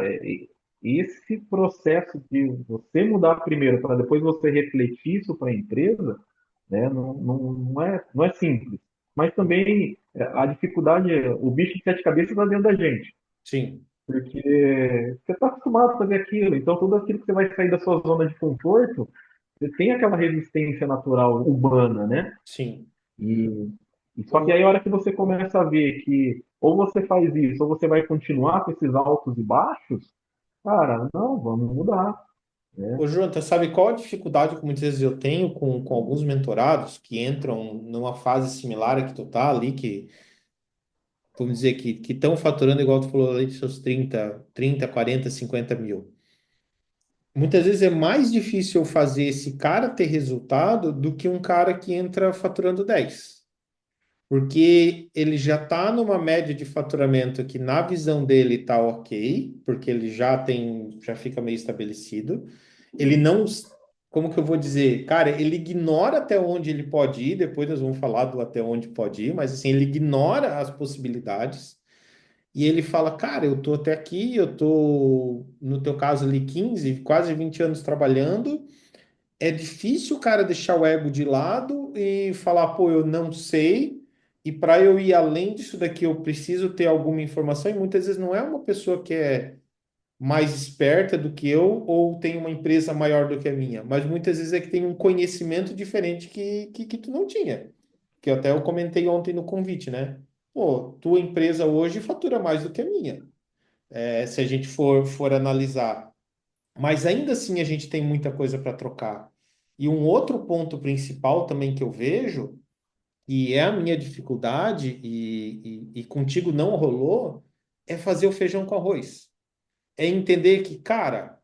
[SPEAKER 2] esse processo de você mudar primeiro para depois você refletir isso para a empresa, né? Não é simples. Mas também a dificuldade, o bicho de sete cabeças está dentro da gente.
[SPEAKER 1] Sim,
[SPEAKER 2] Porque você está acostumado a fazer aquilo, então tudo aquilo que você vai sair da sua zona de conforto, você tem aquela resistência natural humana, né?
[SPEAKER 1] sim.
[SPEAKER 2] E, e só que
[SPEAKER 1] Ô,
[SPEAKER 2] aí a hora que você começa a ver que ou você faz isso, ou você vai continuar com esses altos e baixos, cara, não, vamos mudar, né?
[SPEAKER 1] ô Jonathan, sabe qual a dificuldade que muitas vezes eu tenho com alguns mentorados que entram numa fase similar a que tu tá ali, que, vamos dizer, que estão faturando igual tu falou ali de seus 30, 40, 50 mil. Muitas vezes é mais difícil eu fazer esse cara ter resultado do que um cara que entra faturando 10. Porque ele já está numa média de faturamento que na visão dele está ok, porque ele já fica meio estabelecido. Ele não, como que eu vou dizer? Cara, ele ignora até onde ele pode ir, depois nós vamos falar do até onde pode ir, mas assim, ele ignora as possibilidades. E ele fala, cara, eu tô até aqui, eu tô, no teu caso ali, 15 quase 20 anos trabalhando. É difícil o cara deixar o ego de lado e falar, pô, eu não sei. E para eu ir além disso daqui, eu preciso ter alguma informação. E muitas vezes não é uma pessoa que é mais esperta do que eu ou tem uma empresa maior do que a minha, mas muitas vezes é que tem um conhecimento diferente que tu não tinha. Que até eu comentei ontem no convite, né? Pô, tua empresa hoje fatura mais do que a minha, se a gente for analisar. Mas ainda assim a gente tem muita coisa para trocar. E um outro ponto principal também que eu vejo, e é a minha dificuldade, e contigo não rolou, é fazer o feijão com arroz. É entender que, cara,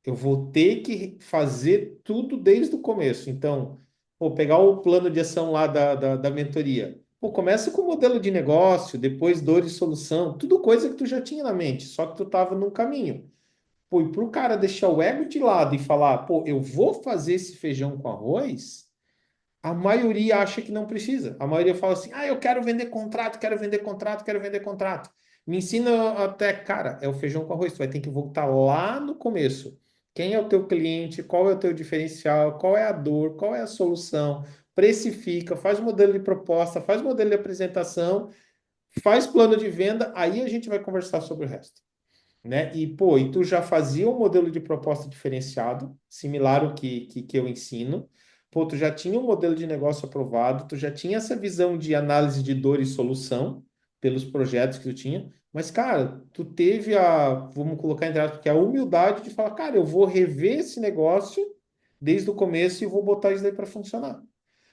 [SPEAKER 1] eu vou ter que fazer tudo desde o começo. Então, vou pegar o plano de ação lá da mentoria. Pô, começa com o modelo de negócio, depois dor e solução, tudo coisa que tu já tinha na mente, só que tu estava num caminho. Pô, e para o cara deixar o ego de lado e falar, pô, eu vou fazer esse feijão com arroz, a maioria acha que não precisa. A maioria fala assim: ah, eu quero vender contrato, quero vender contrato, quero vender contrato. Me ensina até, cara, é o feijão com arroz. Tu vai ter que voltar lá no começo. Quem é o teu cliente? Qual é o teu diferencial? Qual é a dor? Qual é a solução? Precifica, faz modelo de proposta, faz modelo de apresentação, faz plano de venda. Aí a gente vai conversar sobre o resto, né? E, pô, e tu já fazia um modelo de proposta diferenciado, similar ao que eu ensino. Pô, tu já tinha um modelo de negócio aprovado, tu já tinha essa visão de análise de dor e solução pelos projetos que tu tinha, mas, cara, tu teve vamos colocar entre aspas, que a humildade de falar, cara, eu vou rever esse negócio desde o começo e vou botar isso daí para funcionar.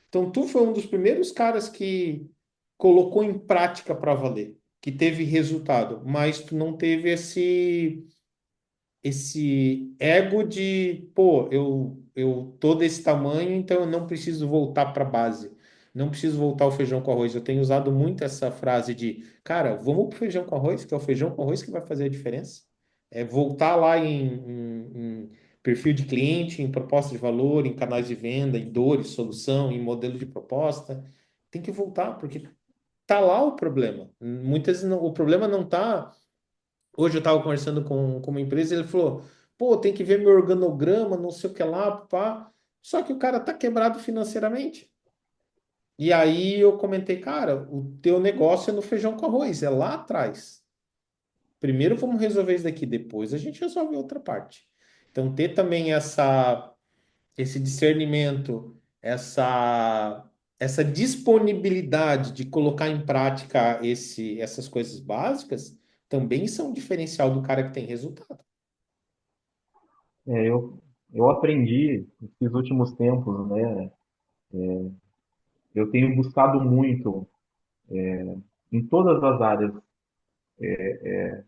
[SPEAKER 1] Então, tu foi um dos primeiros caras que colocou em prática para valer, que teve resultado, mas tu não teve esse ego de, pô, eu tô desse tamanho, então eu não preciso voltar para a base. Não preciso voltar ao feijão com arroz. Eu tenho usado muito essa frase de, cara, vamos pro feijão com arroz, que é o feijão com arroz que vai fazer a diferença. É voltar lá em perfil de cliente, em proposta de valor, em canais de venda, em dores, solução, em modelo de proposta. Tem que voltar, porque tá lá o problema. Muitas vezes o problema não tá. Hoje eu estava conversando com uma empresa, ele falou: pô, tem que ver meu organograma, não sei o que lá, pá. Só que o cara tá quebrado financeiramente. E aí eu comentei, cara, o teu negócio é no feijão com arroz, é lá atrás. Primeiro vamos resolver isso daqui, depois a gente resolve outra parte. Então, ter também esse discernimento, essa disponibilidade de colocar em prática essas coisas básicas também são um diferencial do cara que tem resultado.
[SPEAKER 2] É, eu aprendi nesses últimos tempos, né? Eu tenho buscado muito em todas as áreas,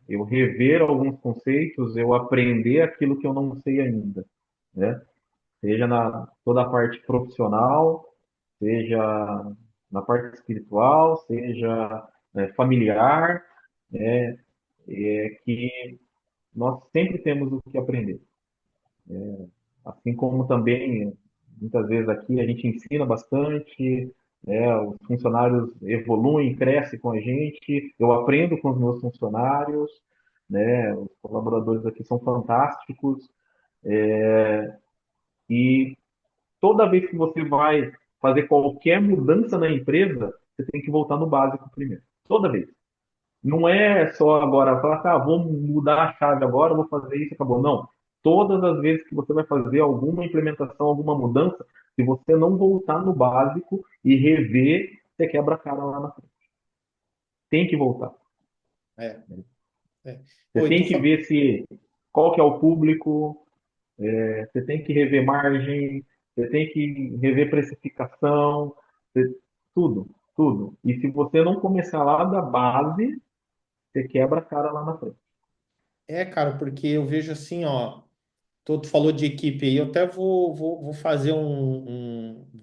[SPEAKER 2] eu rever alguns conceitos, eu aprender aquilo que eu não sei ainda, né? Seja na toda a parte profissional, seja na parte espiritual, seja familiar, né? Que nós sempre temos o que aprender. Assim como também, muitas vezes aqui a gente ensina bastante, né, os funcionários evoluem, crescem com a gente, eu aprendo com os meus funcionários, né, os colaboradores aqui são fantásticos, e toda vez que você vai fazer qualquer mudança na empresa, você tem que voltar no básico primeiro. Toda vez. Não é só agora falar, tá, vou mudar a chave agora, vou fazer isso, acabou. Não. Todas as vezes que você vai fazer alguma implementação, alguma mudança, se você não voltar no básico e rever, você quebra a cara lá na frente. Tem que voltar.
[SPEAKER 1] É, é.
[SPEAKER 2] Você
[SPEAKER 1] Oi,
[SPEAKER 2] tem que ver se qual que é o público, você tem que rever margem, você tem que rever precificação, tudo, tudo. E se você não começar lá da base, você quebra a cara lá na frente.
[SPEAKER 1] cara, porque eu vejo assim, ó, tu falou de equipe aí, eu até vou fazer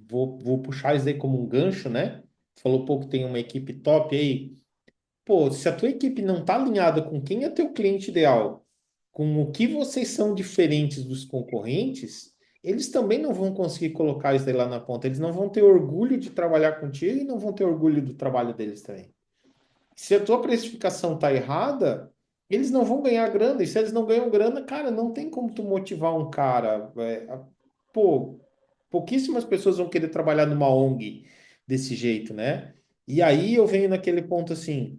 [SPEAKER 1] vou puxar isso aí como um gancho, né? Tu falou, pô, que tem uma equipe top aí. Pô, se a tua equipe não tá alinhada com quem é teu cliente ideal, com o que vocês são diferentes dos concorrentes, eles também não vão conseguir colocar isso daí lá na ponta. Eles não vão ter orgulho de trabalhar contigo e não vão ter orgulho do trabalho deles também. Se a tua precificação tá errada, eles não vão ganhar grana. E se eles não ganham grana, cara, não tem como tu motivar um cara. Pô, pouquíssimas pessoas vão querer trabalhar numa ONG desse jeito, né? E aí eu venho naquele ponto assim.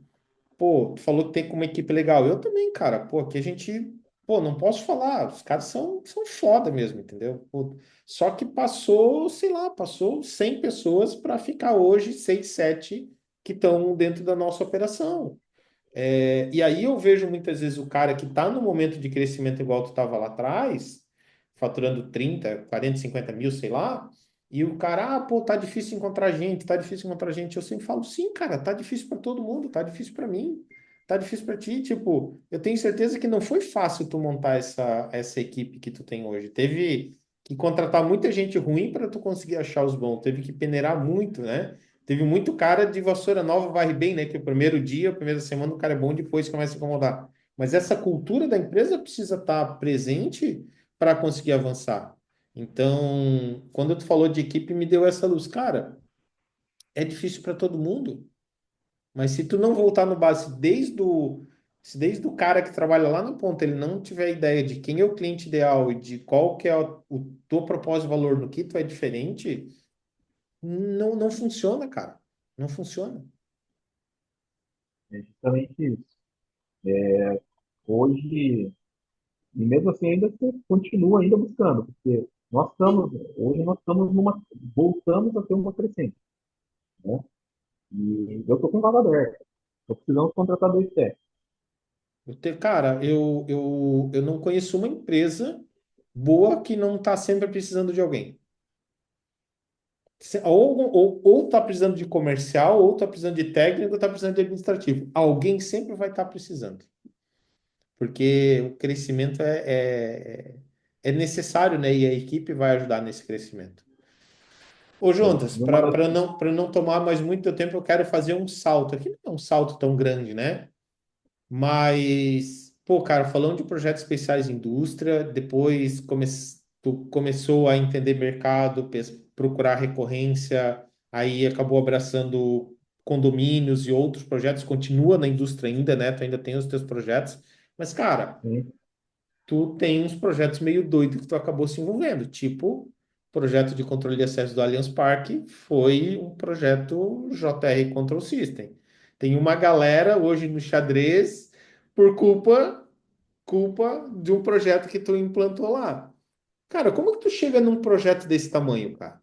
[SPEAKER 1] Pô, tu falou que tem uma equipe legal. Eu também, cara. Pô, aqui a gente. Pô, não posso falar. Os caras são foda mesmo, entendeu? Pô, só que passou, sei lá, passou 100 pessoas para ficar hoje 6, 7 que estão dentro da nossa operação. E aí eu vejo muitas vezes o cara que está no momento de crescimento igual tu estava lá atrás, faturando 30, 40, 50 mil, sei lá, e o cara, pô, tá difícil encontrar gente, tá difícil encontrar gente. Eu sempre falo, sim, cara, tá difícil para todo mundo, tá difícil para mim, tá difícil para ti. Tipo, eu tenho certeza que não foi fácil tu montar essa equipe que tu tem hoje. Teve que contratar muita gente ruim para tu conseguir achar os bons, teve que peneirar muito, né? Teve muito cara de vassoura nova varre bem, né? Que o primeiro dia, a primeira semana, o cara é bom, depois começa a incomodar. Mas essa cultura da empresa precisa estar presente para conseguir avançar. Então, quando tu falou de equipe, me deu essa luz. Cara, é difícil para todo mundo, mas se tu não voltar no base se desde o cara que trabalha lá no ponto, ele não tiver ideia de quem é o cliente ideal e de qual que é o teu propósito e valor no que tu é diferente, não funciona, cara. Não funciona.
[SPEAKER 2] É justamente isso. Hoje, e mesmo assim ainda você continua ainda buscando, porque hoje nós estamos voltamos a ter uma crescente, né? E eu estou com vaga aberta. Estou precisando contratar dois técnicos.
[SPEAKER 1] Cara, eu não conheço uma empresa boa que não está sempre precisando de alguém. Ou tá precisando de comercial, ou tá precisando de técnico, ou tá precisando de administrativo. Alguém sempre vai estar precisando. Porque o crescimento é necessário, né? E a equipe vai ajudar nesse crescimento. Ô, Jonas,
[SPEAKER 2] E uma das,
[SPEAKER 1] para não tomar mais muito teu tempo, eu quero fazer um salto. Aqui não é um salto tão grande, né? Mas, pô, cara, falando de projetos especiais em indústria, depois tu começou a entender mercado, procurar recorrência, aí acabou abraçando condomínios e outros projetos, continua na indústria ainda, né? Tu ainda tem os teus projetos, mas, cara,
[SPEAKER 2] sim,
[SPEAKER 1] tu tem uns projetos meio doidos que tu acabou se envolvendo, tipo, projeto de controle de acesso do Allianz Parque foi um projeto JR Control System. Tem uma galera hoje no xadrez por culpa de um projeto que tu implantou lá. Cara, como que tu chega num projeto desse tamanho, cara?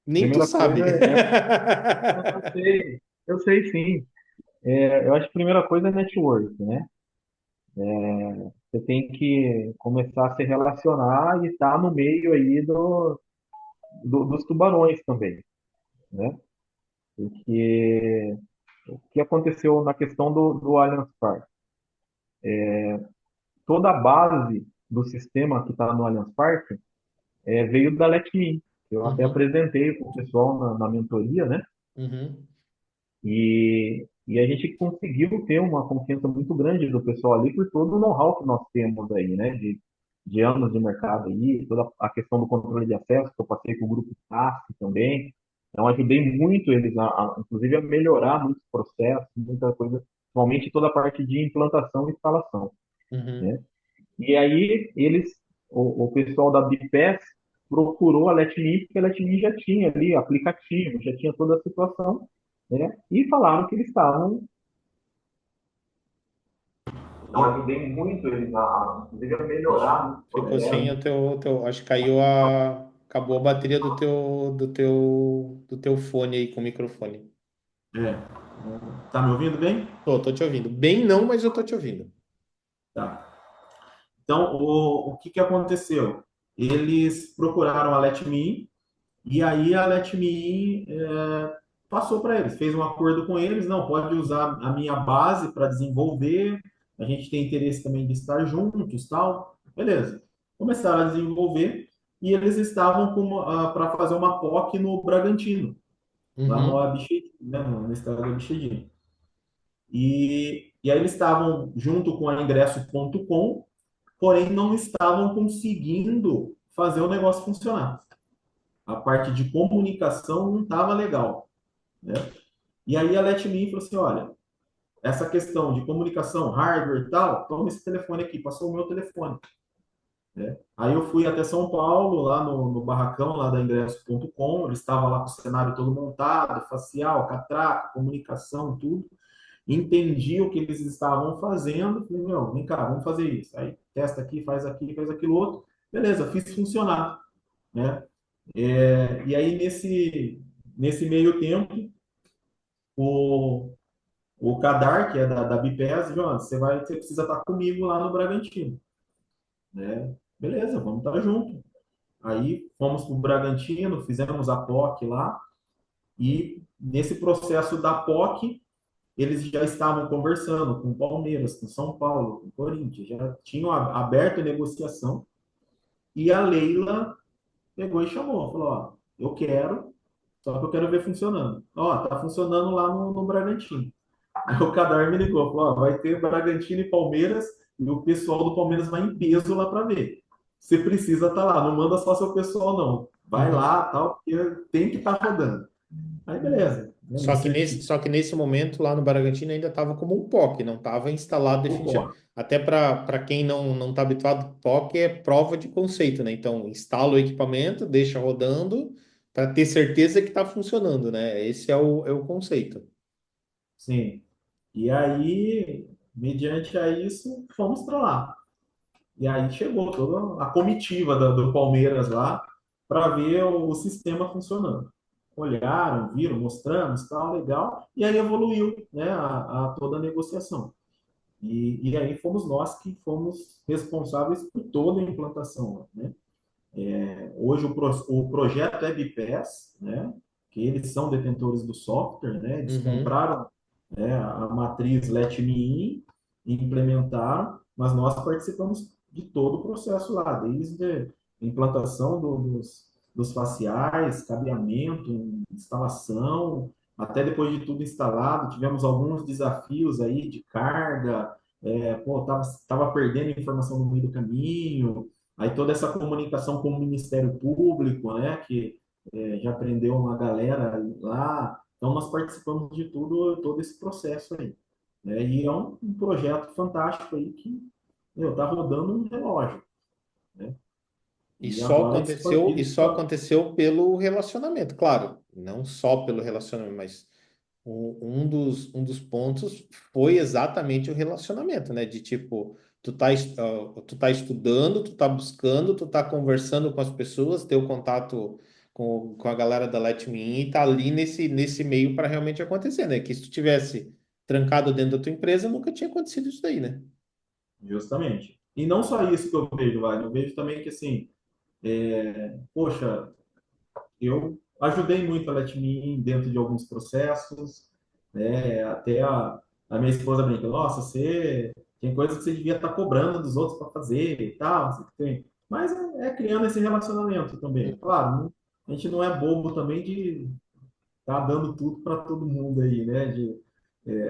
[SPEAKER 1] Nem tu
[SPEAKER 2] primeira
[SPEAKER 1] sabe.
[SPEAKER 2] coisa eu sei sim. Eu acho que a primeira coisa é network, né? Você tem que começar a se relacionar e estar no meio aí dos tubarões também, né? Porque o que aconteceu na questão do Allianz Parque? Toda a base do sistema que está no Allianz Parque veio da LetMe. Eu até
[SPEAKER 1] Uhum,
[SPEAKER 2] apresentei para o pessoal na mentoria, né?
[SPEAKER 1] uhum,
[SPEAKER 2] E a gente conseguiu ter uma confiança muito grande do pessoal ali por todo o know-how que nós temos aí, né? De anos de mercado aí, toda a questão do controle de acesso, que eu passei com o grupo TASC também. Então, ajudei muito eles, inclusive, a melhorar muitos processos, muita coisa, principalmente toda a parte de implantação e instalação,
[SPEAKER 1] uhum.
[SPEAKER 2] né? E aí, o pessoal da BPS procurou a LetMe, porque a LetMe já tinha ali aplicativo, já tinha toda a situação, né? E falaram que eles estavam. Então, ajudei muito eles inclusive, a
[SPEAKER 1] Ixi,
[SPEAKER 2] melhorar muito o
[SPEAKER 1] ficou sem
[SPEAKER 2] processo.
[SPEAKER 1] acho que acabou a bateria do teu fone aí com o microfone.
[SPEAKER 3] É, tá me ouvindo bem?
[SPEAKER 1] Tô te ouvindo. Bem não, mas eu tô te ouvindo.
[SPEAKER 3] Tá. Então, o que que aconteceu? Eles procuraram a LetMe e aí a LetMe passou para eles, fez um acordo com eles, não, pode usar a minha base para desenvolver, a gente tem interesse também de estar juntos, tal. Beleza. Começaram a desenvolver e eles estavam para fazer uma POC no Bragantino, lá no
[SPEAKER 1] Uhum,
[SPEAKER 3] Abixedinho, né, no estado do Abixedinho. E aí eles estavam junto com a ingresso.com, porém não estavam conseguindo fazer o negócio funcionar. A parte de comunicação não estava legal. né? E aí a Let Me falou assim, olha, essa questão de comunicação, hardware e tal, toma esse telefone aqui, passou o meu telefone, né? Aí eu fui até São Paulo, lá no barracão lá da ingresso.com, ele estava lá com o cenário todo montado, facial, catraca, comunicação, tudo. Entendi o que eles estavam fazendo, falei, meu, vem cá, vamos fazer isso. Aí testa aqui, faz aquilo outro. Beleza, fiz funcionar, né? E aí, nesse meio tempo, o, o Kadar, que é da Bipes, Jonas, você precisa estar comigo lá no Bragantino, né? Beleza, vamos estar junto. Aí fomos para o Bragantino, fizemos a POC lá, e nesse processo da POC, eles já estavam conversando com o Palmeiras, com São Paulo, com o Corinthians, já tinham aberto a negociação, e a Leila pegou e chamou, falou, ó, eu quero, só que eu quero ver funcionando. Ó, tá funcionando lá no Bragantino. Aí o Cadar me ligou, falou, ó, vai ter Bragantino e Palmeiras, e o pessoal do Palmeiras vai em peso lá para ver. Você precisa estar lá, não manda só seu pessoal, não. Vai
[SPEAKER 1] Uhum.
[SPEAKER 3] lá, tal, porque tem que estar rodando. Aí, beleza. Né, me certifico.
[SPEAKER 1] Só que nesse momento lá no Bragantino ainda estava como um POC, não estava instalado definitivamente. Até para quem não está habituado, POC é prova de conceito, né? Então, instala o equipamento, deixa rodando para ter certeza que está funcionando, né? Esse é o conceito.
[SPEAKER 3] Sim. E aí, mediante a isso, fomos para lá. E aí chegou toda a comitiva do Palmeiras lá para ver o sistema funcionando. Olharam, viram, mostramos, tal, legal. E aí evoluiu, né, a toda a negociação. E aí fomos nós que fomos responsáveis por toda a implantação, né? Hoje o projeto é BPS, né? Que eles são detentores do software, né? Eles
[SPEAKER 1] Uhum.
[SPEAKER 3] compraram, né, a matriz Let Me In e implementaram, mas nós participamos de todo o processo lá, desde a implantação dos faciais, cabeamento, instalação, até depois de tudo instalado, tivemos alguns desafios aí de carga, pô, tava perdendo informação no meio do caminho, aí toda essa comunicação com o Ministério Público, né, que já prendeu uma galera lá. Então, nós participamos de todo esse processo aí. Né? E é um projeto fantástico aí que está rodando um relógio. Né? E agora
[SPEAKER 1] E
[SPEAKER 3] expandindo
[SPEAKER 1] só
[SPEAKER 3] para.
[SPEAKER 1] aconteceu pelo relacionamento, claro, não só pelo relacionamento, mas um dos pontos foi exatamente o relacionamento, né? De tipo, tu tá estudando, tu tá buscando, tu tá conversando com as pessoas, ter o contato com a galera da Let Me In e tá ali nesse meio para realmente acontecer, né? Que se tu tivesse trancado dentro da tua empresa, nunca tinha acontecido isso daí, né?
[SPEAKER 3] Justamente. E não só isso que eu vejo, Wagner, eu vejo também que, assim, poxa, eu ajudei muito a Let Me In dentro de alguns processos, né? Até a minha esposa brinca, nossa, você tem coisas que você devia estar cobrando dos outros para fazer e tal, não sei o que tem. Mas é criando esse relacionamento também. Claro, a gente não é bobo também de estar dando tudo para todo mundo aí, né? De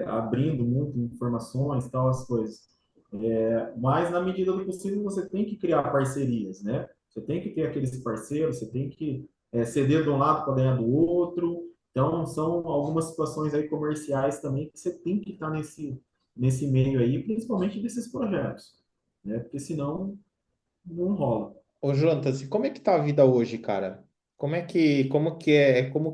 [SPEAKER 3] abrindo muito informações, tal, as coisas. Mas na medida do possível você tem que criar parcerias, né? Você tem que ter aqueles parceiros, você tem que ceder de um lado para ganhar do outro. Então são algumas situações aí comerciais também que você tem que estar nesse meio aí, principalmente desses projetos, né? Porque senão não rola.
[SPEAKER 1] Ô, Jonas, e como é que tá a vida hoje, cara? Como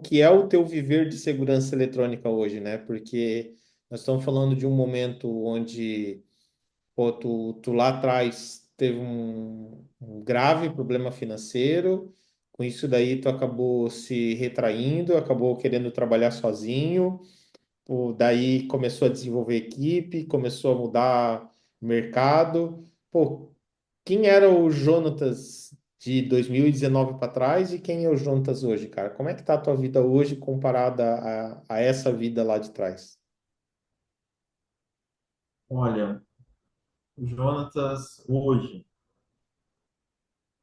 [SPEAKER 1] que é o teu viver de segurança eletrônica hoje, né? Porque nós estamos falando de um momento onde, pô, tu lá atrás teve um grave problema financeiro, com isso daí tu acabou se retraindo, acabou querendo trabalhar sozinho, pô, daí começou a desenvolver equipe, começou a mudar mercado. Pô, quem era o Jonatas de 2019 para trás e quem é o Jonatas hoje, cara? Como é que tá a tua vida hoje comparada a essa vida lá de trás?
[SPEAKER 3] Olha, o Jonatas hoje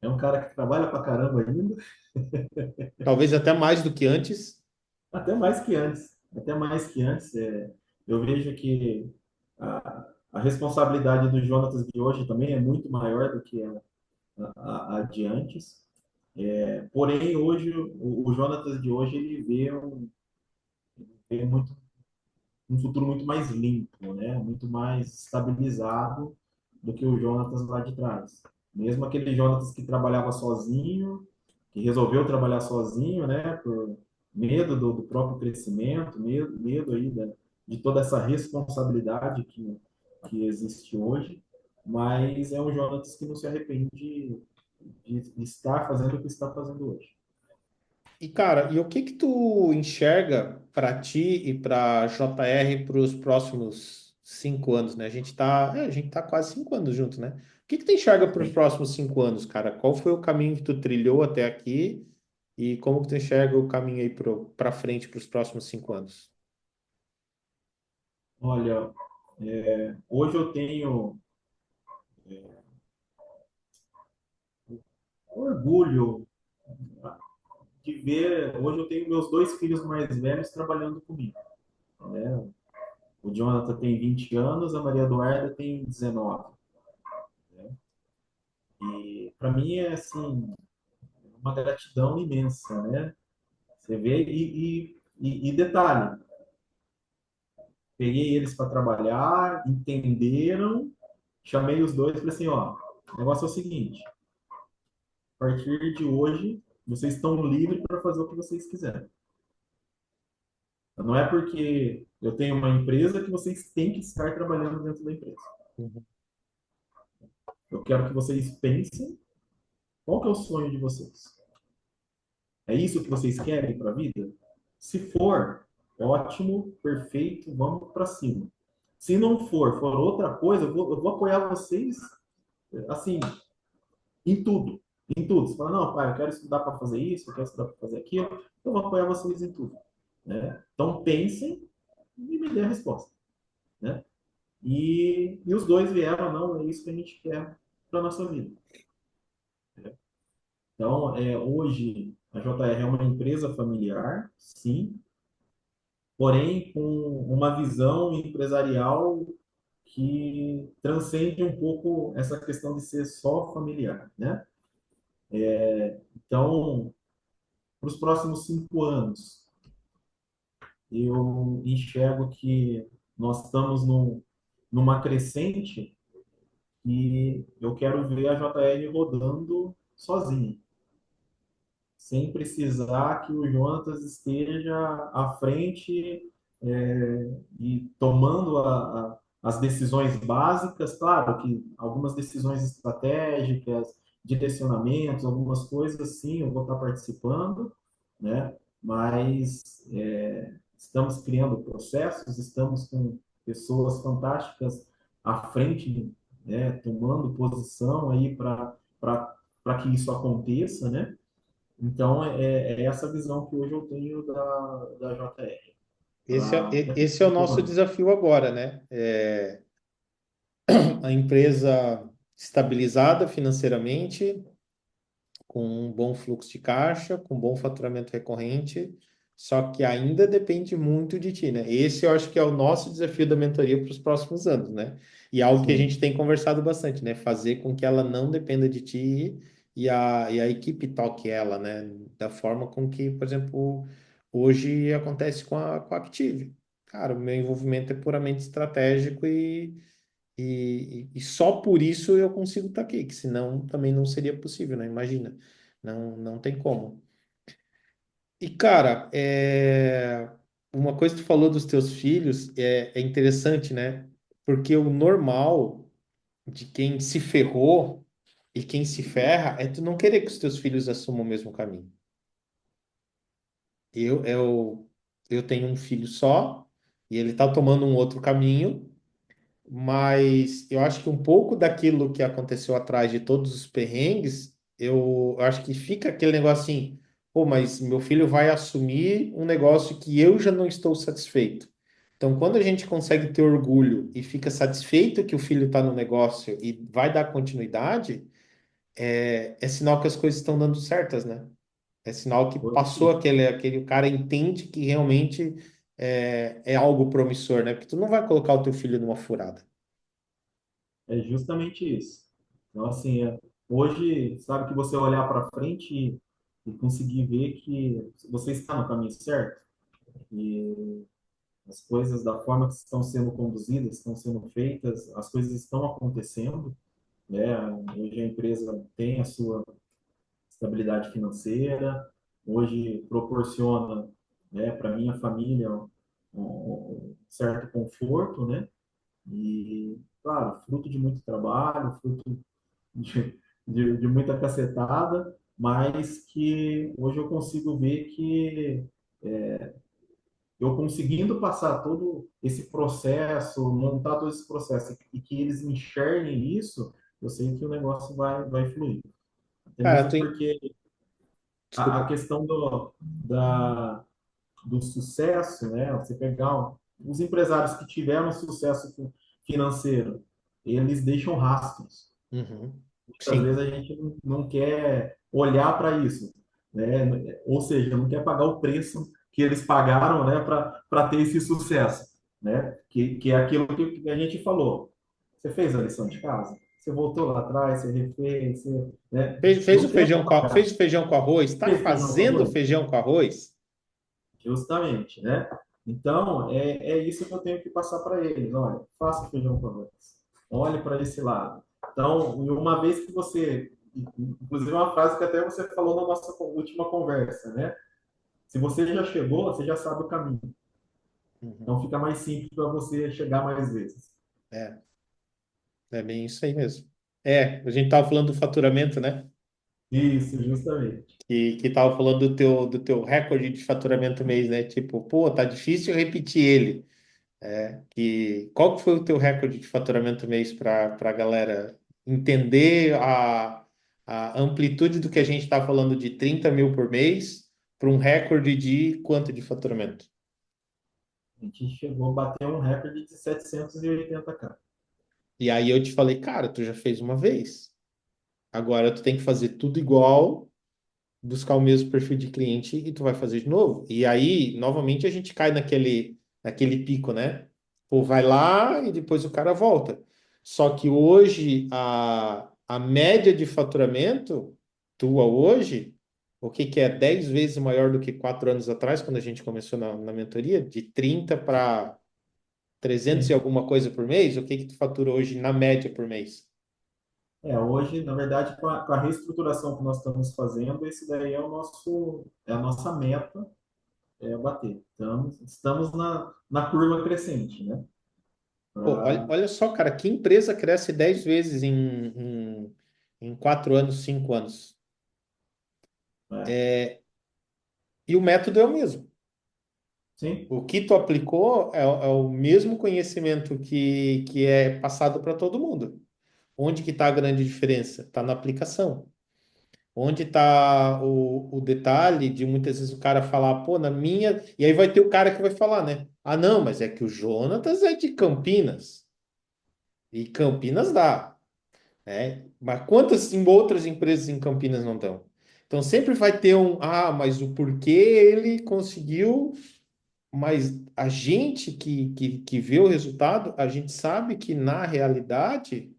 [SPEAKER 3] é um cara que trabalha pra caramba ainda,
[SPEAKER 1] Talvez até mais do que antes.
[SPEAKER 3] até mais que antes. Até mais que antes. Eu vejo que a responsabilidade do Jonatas de hoje também é muito maior do que a de antes. Porém, hoje, o Jonatas de hoje, ele vê vê muito um futuro muito mais limpo, né? Muito mais estabilizado do que o Jonatas lá de trás. Mesmo aquele Jonatas que trabalhava sozinho, que resolveu trabalhar sozinho, né? Por medo do próprio crescimento, medo aí de toda essa responsabilidade que existe hoje. Mas é um Jonatas que não se arrepende de estar fazendo o que está fazendo hoje.
[SPEAKER 1] E cara, e o que que tu enxerga para ti e para JR para os próximos 5 anos, né? A gente tá quase 5 anos junto, né? O que que tu enxerga para os
[SPEAKER 3] Sim.
[SPEAKER 1] próximos 5 anos, cara? Qual foi o caminho que tu trilhou até aqui e como que tu enxerga o caminho aí para frente para os próximos 5 anos?
[SPEAKER 3] Olha, hoje eu tenho orgulho de ver. Hoje eu tenho meus dois filhos mais velhos trabalhando comigo, né? O Jonathan tem 20 anos, a Maria Eduarda tem 19, né? E para mim é assim uma gratidão imensa, né? Você vê e detalhe, peguei eles para trabalhar, entenderam, chamei os dois e falei assim, ó, o negócio é o seguinte, a partir de hoje vocês estão livres para fazer o que vocês quiserem. Não é porque eu tenho uma empresa que vocês têm que estar trabalhando dentro da empresa.
[SPEAKER 1] Uhum.
[SPEAKER 3] Eu quero que vocês pensem qual que é o sonho de vocês. É isso que vocês querem para a vida? Se for, ótimo, perfeito, vamos para cima. Se não for outra coisa, eu vou apoiar vocês, assim, em tudo. Em tudo. Você fala, não, pai, eu quero estudar para fazer isso, eu quero estudar para fazer aquilo, eu vou apoiar vocês em tudo. Né? Então, pensem e me dê a resposta. Né? E os dois vieram, não, é isso que a gente quer para a nossa vida. Então, hoje, a JR é uma empresa familiar, sim, porém com uma visão empresarial que transcende um pouco essa questão de ser só familiar, né? Então, para os próximos 5 anos, eu enxergo que nós estamos numa crescente e eu quero ver a JR rodando sozinha, sem precisar que o Jonatas esteja à frente e tomando as decisões básicas. Claro que algumas decisões estratégicas, direcionamentos, algumas coisas, sim, eu vou estar participando, né? Mas estamos criando processos, estamos com pessoas fantásticas à frente, né? Tomando posição aí para que isso aconteça, né? Então, é essa visão que hoje eu tenho da JR para daqui a
[SPEAKER 1] Esse é o
[SPEAKER 3] 5
[SPEAKER 1] nosso
[SPEAKER 3] anos.
[SPEAKER 1] desafio agora, né? A empresa estabilizada financeiramente, com um bom fluxo de caixa, com um bom faturamento recorrente, só que ainda depende muito de ti, né? Esse eu acho que é o nosso desafio da mentoria para os próximos anos, né? E é algo que a
[SPEAKER 3] Sim,
[SPEAKER 1] gente tem conversado bastante, né? Fazer com que ela não dependa de ti e a equipe toque ela, né? Da forma com que, por exemplo, hoje acontece com a Active. Cara, o meu envolvimento é puramente estratégico e só por isso eu consigo estar aqui, que senão também não seria possível, né? Imagina, não tem como. E, cara, uma coisa que tu falou dos teus filhos é interessante, né? Porque o normal de quem se ferrou e quem se ferra é tu não querer que os teus filhos assumam o mesmo caminho. Eu tenho um filho só e ele tá tomando um outro caminho. Mas eu acho que um pouco daquilo que aconteceu atrás de todos os perrengues, eu acho que fica aquele negócio assim, pô, mas meu filho vai assumir um negócio que eu já não estou satisfeito. Então, quando a gente consegue ter orgulho e fica satisfeito que o filho está no negócio e vai dar continuidade, é sinal que as coisas estão dando certas, né? É sinal que passou
[SPEAKER 3] positivo.
[SPEAKER 1] aquele cara entende que realmente é algo promissor, né? Porque tu não vai colocar o teu filho numa furada.
[SPEAKER 3] É justamente isso. Então, assim, hoje, sabe que você olhar para frente e conseguir ver que você está no caminho certo. as coisas da forma que estão sendo conduzidas, estão sendo feitas, as coisas estão acontecendo, né? Hoje a empresa tem a sua estabilidade financeira, hoje proporciona, né, para minha família um certo conforto, né? E, claro, fruto de muito trabalho, fruto de muita cacetada, mas que hoje eu consigo ver que eu conseguindo passar todo esse processo, montar todo esse processo e que eles enxerguem isso, eu sei que o negócio vai fluir. Até
[SPEAKER 1] Cara,
[SPEAKER 3] mesmo porque a
[SPEAKER 1] desculpa.
[SPEAKER 3] questão do sucesso, né? Você pegar os empresários que tiveram sucesso financeiro, eles deixam rastros.
[SPEAKER 1] Uhum.
[SPEAKER 3] Muitas vezes
[SPEAKER 1] Sim.
[SPEAKER 3] a gente não quer olhar para isso, né? Ou seja, não quer pagar o preço que eles pagaram, né, para ter esse sucesso, né? Que é aquilo que a gente falou. Você fez a lição de casa? Você voltou lá atrás, você refez, você, né?
[SPEAKER 1] Fez o
[SPEAKER 3] Não tenta
[SPEAKER 1] feijão
[SPEAKER 3] pagar.
[SPEAKER 1] fez o feijão com arroz? Está
[SPEAKER 3] Fez feijão com
[SPEAKER 1] fazendo
[SPEAKER 3] arroz?
[SPEAKER 1] feijão com arroz?
[SPEAKER 3] Justamente, né? Então, é isso que eu tenho que passar para eles. Olha, faça feijão com arroz. Olhe para esse lado. Então, uma vez que você, inclusive uma frase que até você falou na nossa última conversa, né? Se você já chegou, você já sabe o caminho. Então,
[SPEAKER 1] Uhum.
[SPEAKER 3] fica mais simples para você chegar mais vezes.
[SPEAKER 1] É, é bem isso aí mesmo. É, a gente estava falando do faturamento, né?
[SPEAKER 3] Isso, justamente.
[SPEAKER 1] Que tava falando do teu recorde de faturamento mês, né? Tipo, pô, tá difícil repetir ele. Qual que foi o teu recorde de faturamento mês para a galera entender a amplitude do que a gente está falando de 30 mil por mês para um recorde de quanto de faturamento?
[SPEAKER 3] A gente chegou a bater um recorde de 780K.
[SPEAKER 1] E aí eu te falei, cara, tu já fez uma vez. Agora tu tem que fazer tudo igual, buscar o mesmo perfil de cliente e tu vai fazer de novo. E aí, novamente, a gente cai naquele pico, né? Pô, vai lá e depois o cara volta. Só que hoje, a média de faturamento tua hoje, o que que é 10 vezes maior do que 4 anos atrás, quando a gente começou na mentoria, de 30 para 300 e
[SPEAKER 3] Sim.
[SPEAKER 1] alguma coisa por mês, o que que tu fatura hoje na média por mês?
[SPEAKER 3] Hoje, na verdade, com a reestruturação que nós estamos fazendo, esse daí é a nossa meta, bater. Estamos na curva crescente, né?
[SPEAKER 1] Pô, olha,
[SPEAKER 3] Pra,
[SPEAKER 1] olha só, cara, que empresa cresce 10 vezes em 4 anos, 5 anos?
[SPEAKER 3] é,
[SPEAKER 1] E o método é o mesmo.
[SPEAKER 3] sim,
[SPEAKER 1] O que tu aplicou é o mesmo conhecimento que é passado para todo mundo. Onde que está a grande diferença? Está na aplicação. Onde está o detalhe de muitas vezes o cara falar, pô, na minha. E aí vai ter o cara que vai falar, né? Ah, não, mas é que o Jonatas é de Campinas. E Campinas dá. Mas quantas outras empresas em Campinas não dão? Então sempre vai ter mas o porquê ele conseguiu, mas a gente que vê o resultado, a gente sabe que na realidade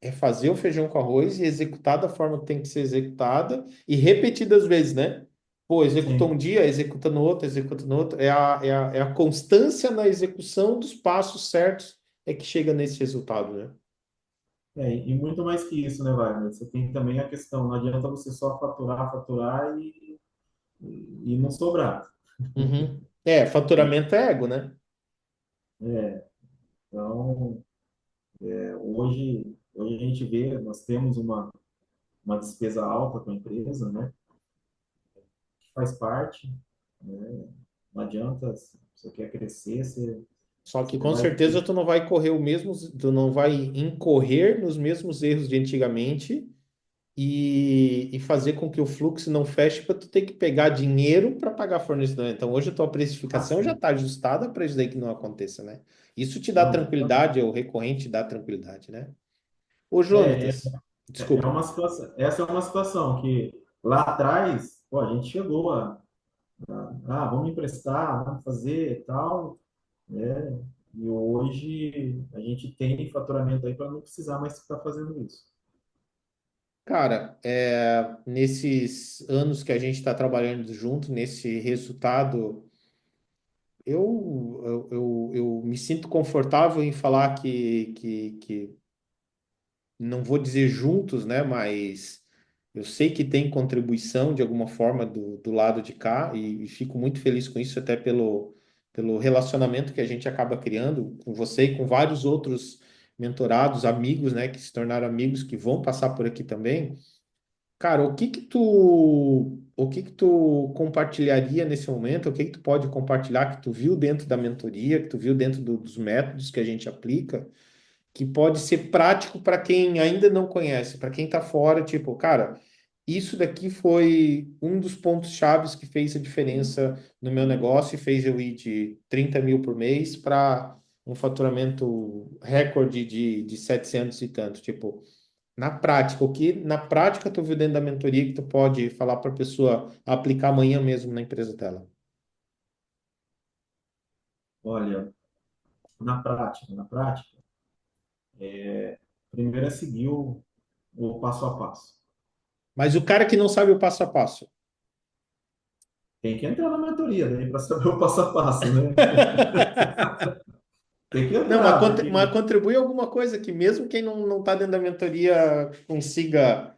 [SPEAKER 1] é fazer o feijão com arroz e executar da forma que tem que ser executada e repetidas vezes, né? Pô, executou um
[SPEAKER 3] sim.
[SPEAKER 1] dia, executa no outro, executa no outro. É a constância na execução dos passos certos é que chega nesse resultado, né?
[SPEAKER 3] E muito mais que isso, né, Wagner? Você tem também a questão, não adianta você só faturar, faturar e não sobrar.
[SPEAKER 1] Uhum. Faturamento é ego, né?
[SPEAKER 3] Então, hoje a gente vê, nós temos uma despesa alta com a empresa, né? Que faz parte, né? Não adianta, se você quer crescer,
[SPEAKER 1] Só que
[SPEAKER 3] você
[SPEAKER 1] com
[SPEAKER 3] vai
[SPEAKER 1] certeza tu não vai correr o mesmo, tu não vai incorrer nos mesmos erros de antigamente e fazer com que o fluxo não feche para tu ter que pegar dinheiro para pagar fornecedor. Então hoje a tua precificação já
[SPEAKER 3] assim.
[SPEAKER 1] está ajustada para isso daí que não aconteça, né? Isso te dá
[SPEAKER 3] Não,
[SPEAKER 1] tranquilidade, é o recorrente dá tranquilidade, né? Ô,
[SPEAKER 3] é, é,
[SPEAKER 1] Jonatas,
[SPEAKER 3] é
[SPEAKER 1] desculpa.
[SPEAKER 3] uma situação, essa é uma situação que lá atrás, pô, a gente chegou vamos emprestar, vamos fazer e tal, né? E hoje a gente tem faturamento aí para não precisar mais ficar fazendo isso.
[SPEAKER 1] Cara, nesses anos que a gente está trabalhando junto, nesse resultado eu me sinto confortável em falar que não vou dizer juntos, né? Mas eu sei que tem contribuição de alguma forma do lado de cá e fico muito feliz com isso, até pelo relacionamento que a gente acaba criando com você e com vários outros mentorados, amigos, né? Que se tornaram amigos, que vão passar por aqui também. Cara, o que que tu compartilharia nesse momento? O que que tu pode compartilhar que tu viu dentro da mentoria, que tu viu dentro dos métodos que a gente aplica, que pode ser prático para quem ainda não conhece, para quem está fora, tipo, cara, isso daqui foi um dos pontos chaves que fez a diferença no meu negócio e fez eu ir de 30 mil por mês para um faturamento recorde de 700 e tanto, tipo. Na prática, o que na prática tu viu dentro da mentoria que tu pode falar para a pessoa aplicar amanhã mesmo na empresa dela?
[SPEAKER 3] Olha, na prática, primeiro é seguir o passo a passo.
[SPEAKER 1] Mas o cara que não sabe o passo a passo.
[SPEAKER 3] Tem que entrar na mentoria, né, para saber o passo a passo, né? Tem que
[SPEAKER 1] Não, mas,
[SPEAKER 3] entrar,
[SPEAKER 1] mas
[SPEAKER 3] porque...
[SPEAKER 1] contribui alguma coisa que mesmo quem não tá dentro da mentoria consiga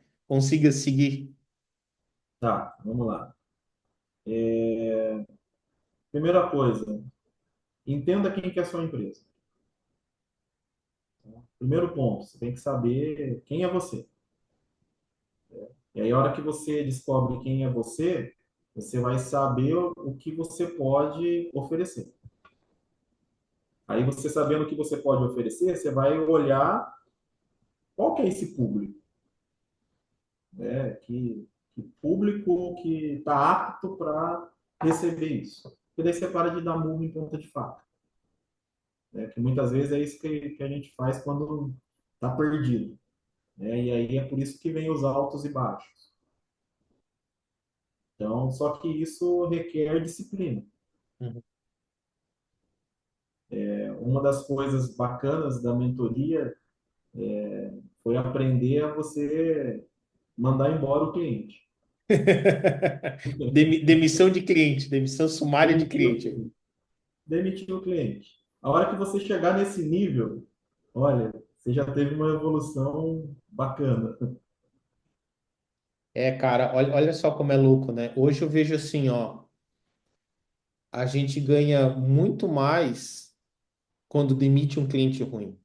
[SPEAKER 1] seguir.
[SPEAKER 3] Tá, vamos lá. Primeira coisa, entenda quem que é a sua empresa. Primeiro ponto, você tem que saber quem é você. E aí, a hora que você descobre quem é você, você vai saber o que você pode oferecer. Aí, você sabendo o que você pode oferecer, você vai olhar qual que é esse público, né? Que público que está apto para receber isso. E daí você para de dar murro em ponta de faca, né? Que muitas vezes é isso que a gente faz quando está perdido, né? E aí é por isso que vem os altos e baixos. Então, só que isso requer disciplina.
[SPEAKER 1] Uhum.
[SPEAKER 3] Uma das coisas bacanas da mentoria foi aprender a você mandar embora o cliente.
[SPEAKER 1] Demissão de cliente, demissão sumária de
[SPEAKER 3] Demitir o
[SPEAKER 1] cliente.
[SPEAKER 3] cliente. Demitir o cliente. A hora que você chegar nesse nível, olha, você já teve uma evolução bacana.
[SPEAKER 1] É, cara, olha só como é louco, né? Hoje eu vejo assim, ó, a gente ganha muito mais quando demite um cliente ruim.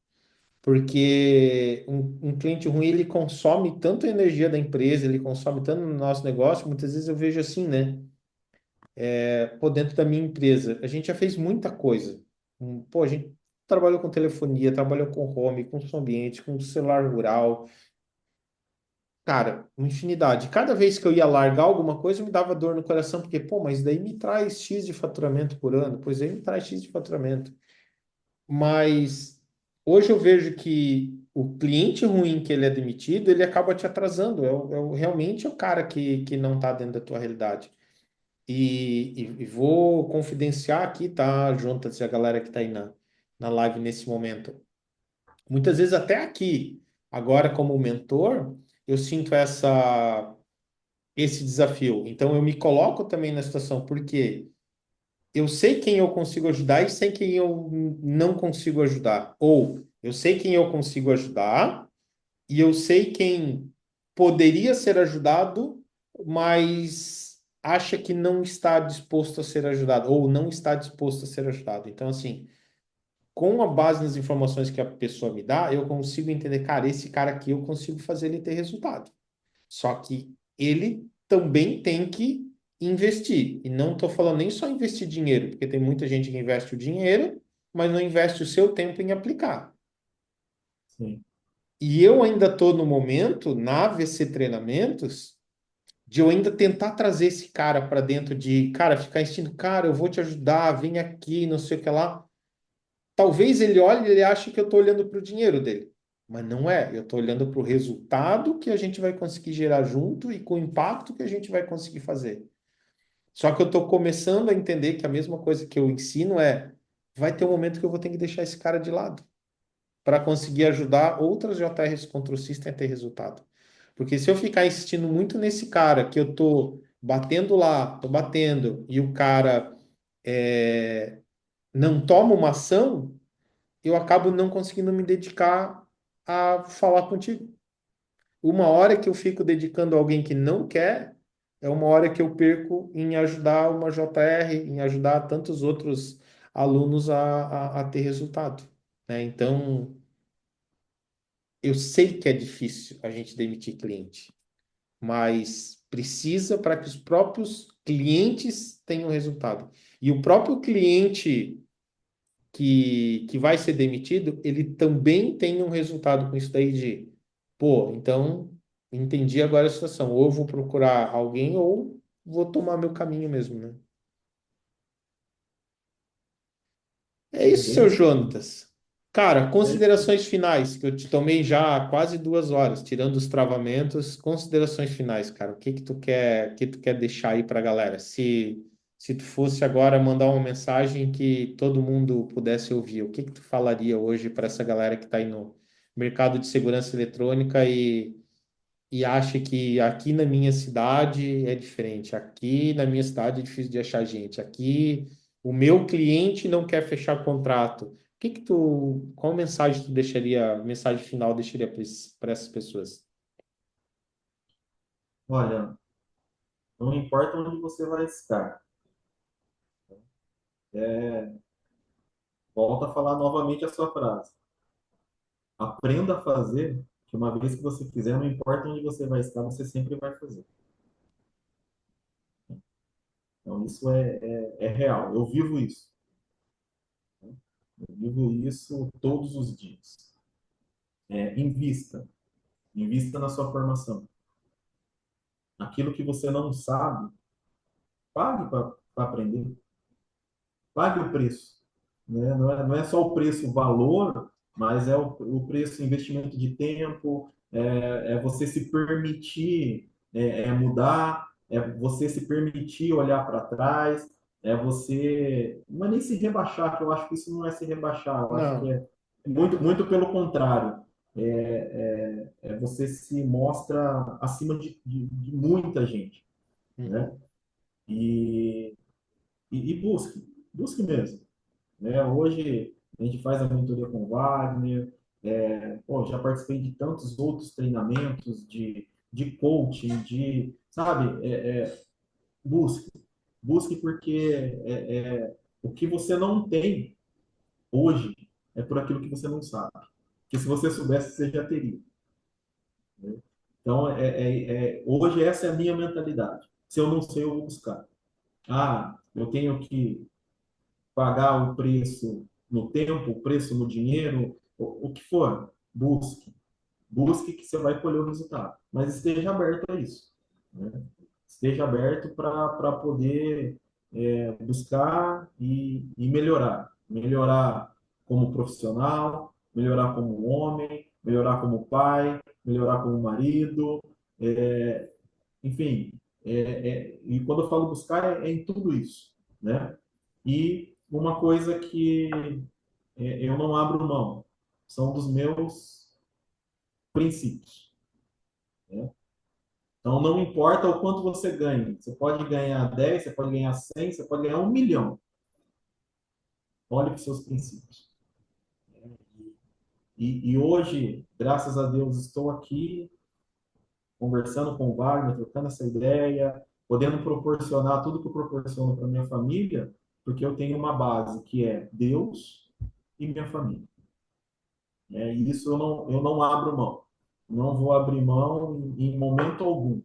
[SPEAKER 1] Porque um cliente ruim, ele consome tanto a energia da empresa, ele consome tanto no nosso negócio, muitas vezes eu vejo assim, né? Pô, dentro da minha empresa, a gente já fez muita coisa. Pô, a gente trabalhou com telefonia, trabalhou com home, com som ambiente, com celular rural. Cara, uma infinidade. Cada vez que eu ia largar alguma coisa, me dava dor no coração, porque, pô, mas daí me traz X de faturamento por ano, pois aí me traz X de faturamento. Mas hoje eu vejo que o cliente ruim que ele é demitido, ele acaba te atrasando. Realmente é o cara que não está dentro da tua realidade. E vou confidenciar aqui, tá, juntas a galera que está aí na live nesse momento. Muitas vezes até aqui, agora como mentor, eu sinto esse desafio. Então eu me coloco também na situação, porque eu sei quem eu consigo ajudar e sei quem eu não consigo ajudar. Ou eu sei quem eu consigo ajudar e eu sei quem poderia ser ajudado, mas acha que não está disposto a ser ajudado ou não está disposto a ser ajudado. Então, assim, com a base nas informações que a pessoa me dá, eu consigo entender, cara, esse cara aqui eu consigo fazer ele ter resultado. Só que ele também tem que investir. E não estou falando nem só investir dinheiro, porque tem muita gente que investe o dinheiro, mas não investe o seu tempo em aplicar.
[SPEAKER 3] Sim,
[SPEAKER 1] E eu ainda estou no momento, na AVC Treinamentos, de eu ainda tentar trazer esse cara para dentro de, cara, ficar insistindo, cara, eu vou te ajudar, vem aqui, não sei o que lá. Talvez ele olhe e ele ache que eu estou olhando para o dinheiro dele. Mas não é, eu estou olhando para o resultado que a gente vai conseguir gerar junto e com o impacto que a gente vai conseguir fazer. Só que eu estou começando a entender que a mesma coisa que eu ensino vai ter um momento que eu vou ter que deixar esse cara de lado para conseguir ajudar outras JRs contra o System a ter resultado. Porque se eu ficar insistindo muito nesse cara que eu tô batendo lá, tô batendo, e o cara não tomo uma ação, eu acabo não conseguindo me dedicar a falar contigo. Uma hora que eu fico dedicando a alguém que não quer, é uma hora que eu perco em ajudar uma JR, em ajudar tantos outros alunos a ter resultado, né? Então, eu sei que é difícil a gente demitir cliente, mas precisa para que os próprios clientes tenham resultado. E o próprio cliente que vai ser demitido, ele também tem um resultado com isso daí de, pô, então entendi agora a situação. Ou eu vou procurar alguém ou vou tomar meu caminho mesmo, né? É
[SPEAKER 3] É
[SPEAKER 1] isso,
[SPEAKER 3] bem
[SPEAKER 1] seu
[SPEAKER 3] isso.
[SPEAKER 1] Jonatas. Cara,
[SPEAKER 3] É isso.
[SPEAKER 1] considerações finais, que eu te tomei já quase 2 horas, tirando os travamentos. Considerações finais, cara. O que que tu quer deixar aí pra galera? Se tu fosse agora mandar uma mensagem que todo mundo pudesse ouvir, o que que tu falaria hoje para essa galera que está aí no mercado de segurança eletrônica e acha que aqui na minha cidade é diferente, aqui na minha cidade é difícil de achar gente, aqui o meu cliente não quer fechar contrato. Qual mensagem tu deixaria, mensagem final deixaria para essas pessoas?
[SPEAKER 3] Olha, não importa onde você vai estar. Volta a falar novamente a sua frase. Aprenda a fazer, que uma vez que você fizer, não importa onde você vai estar, você sempre vai fazer. Então, isso é real. Eu vivo isso. Eu vivo isso todos os dias. Invista. Invista na sua formação. Aquilo que você não sabe, pague para aprender. Pague o preço. Né? Não é só o preço, o valor, mas é o preço, investimento de tempo, é você se permitir mudar, é você se permitir olhar para trás, é você. Não é nem se rebaixar, que eu acho que isso não é se rebaixar, eu acho que
[SPEAKER 1] Não.
[SPEAKER 3] é muito, muito pelo contrário. Você se mostra acima de muita gente, né?
[SPEAKER 1] Uhum.
[SPEAKER 3] E, e busque mesmo. Né? Hoje a gente faz a mentoria com o Wagner, pô, já participei de tantos outros treinamentos de coaching, sabe, busque, busque porque o que você não tem hoje é por aquilo que você não sabe. Que se você soubesse, você já teria. Né? Então, hoje essa é a minha mentalidade. Se eu não sei, eu vou buscar. Ah, eu tenho que pagar o preço no tempo, o preço no dinheiro, o que for, busque. Busque que você vai colher o resultado. Mas esteja aberto a isso. Né? Esteja aberto para poder buscar e melhorar. Melhorar como profissional, melhorar como homem, melhorar como pai, melhorar como marido, enfim. E quando eu falo buscar, é em tudo isso. Né? E uma coisa que eu não abro mão são dos meus princípios. Né? Então, não importa o quanto você ganha. Você pode ganhar 10, você pode ganhar 100, você pode ganhar 1 milhão. Olhe para os seus princípios. E hoje, graças a Deus, estou aqui conversando com o Wagner, trocando essa ideia, podendo proporcionar tudo que eu proporciono para minha família, porque eu tenho uma base que é Deus e minha família. E isso eu não abro mão. Não vou abrir mão em momento algum.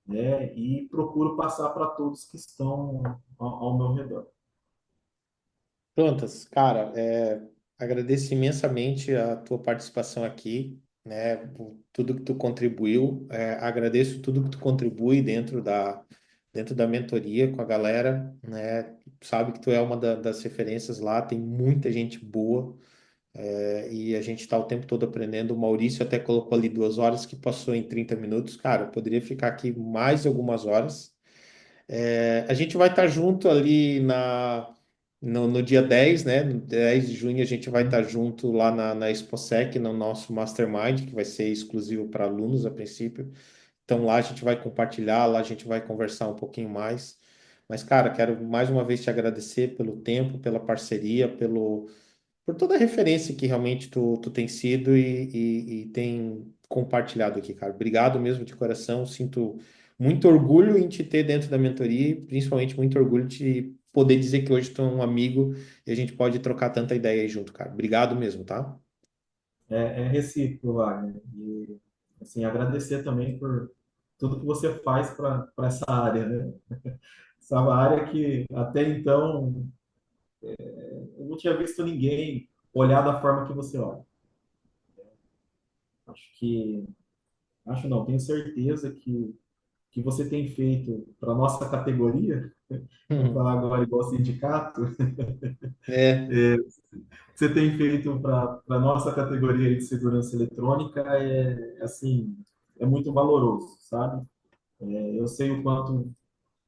[SPEAKER 3] Né? E procuro passar para todos que estão ao meu redor.
[SPEAKER 1] Prontas, cara, agradeço imensamente a tua participação aqui, né, por tudo que tu contribuiu, agradeço tudo que tu contribui dentro da mentoria com a galera, né, sabe que tu é uma das referências lá, tem muita gente boa, e a gente está o tempo todo aprendendo. O Maurício até colocou ali 2 horas que passou em 30 minutos, cara, eu poderia ficar aqui mais algumas horas. A gente vai estar junto ali no dia 10, né? No 10 de junho a gente vai estar junto lá na ExpoSec, no nosso Mastermind, que vai ser exclusivo para alunos a princípio. Então lá a gente vai compartilhar, lá a gente vai conversar um pouquinho mais. Mas, cara, quero mais uma vez te agradecer pelo tempo, pela parceria, por toda a referência que realmente tu tem sido e tem compartilhado aqui, cara. Obrigado mesmo de coração. Sinto muito orgulho em te ter dentro da mentoria e principalmente muito orgulho de poder dizer que hoje tu é um amigo e a gente pode trocar tanta ideia aí junto, cara. Obrigado mesmo, tá?
[SPEAKER 3] É recíproco, Wagner. E, assim, agradecer também por tudo que você faz para essa área, né? Essa área que até então eu não tinha visto ninguém olhar da forma que você olha. Acho que, acho não, tenho certeza que você tem feito para nossa categoria, vou falar agora igual sindicato,
[SPEAKER 1] É,
[SPEAKER 3] você tem feito para a nossa categoria de segurança eletrônica assim, é muito valoroso, sabe? Eu sei o quanto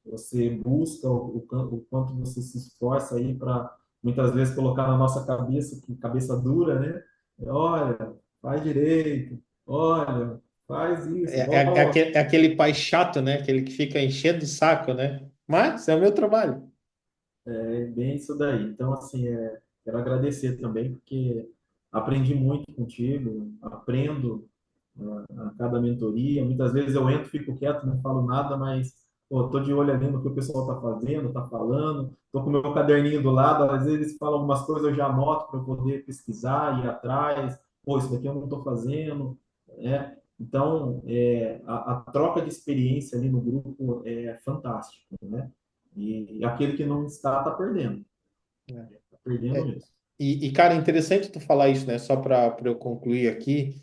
[SPEAKER 3] você busca, o quanto você se esforça aí para muitas vezes colocar na nossa cabeça, que cabeça dura, né? Olha, faz direito, olha, faz isso, volta.
[SPEAKER 1] é aquele pai chato, né? Aquele que fica enchendo o saco, né? Mas é o meu trabalho.
[SPEAKER 3] É bem isso daí. Então, assim, quero agradecer também, porque aprendi muito contigo, aprendo a cada mentoria. Muitas vezes eu entro, fico quieto, não falo nada, mas pô, tô de olho ali no que o pessoal está fazendo, está falando. Tô com o meu caderninho do lado, às vezes eles falam algumas coisas, eu já anoto para eu poder pesquisar, ir atrás. Pô, isso daqui eu não estou fazendo, né? Então, a troca de experiência ali no grupo é fantástica, né? E aquele que não está perdendo. Está perdendo
[SPEAKER 1] É,
[SPEAKER 3] mesmo.
[SPEAKER 1] cara, interessante tu falar isso, né? Só para eu concluir aqui,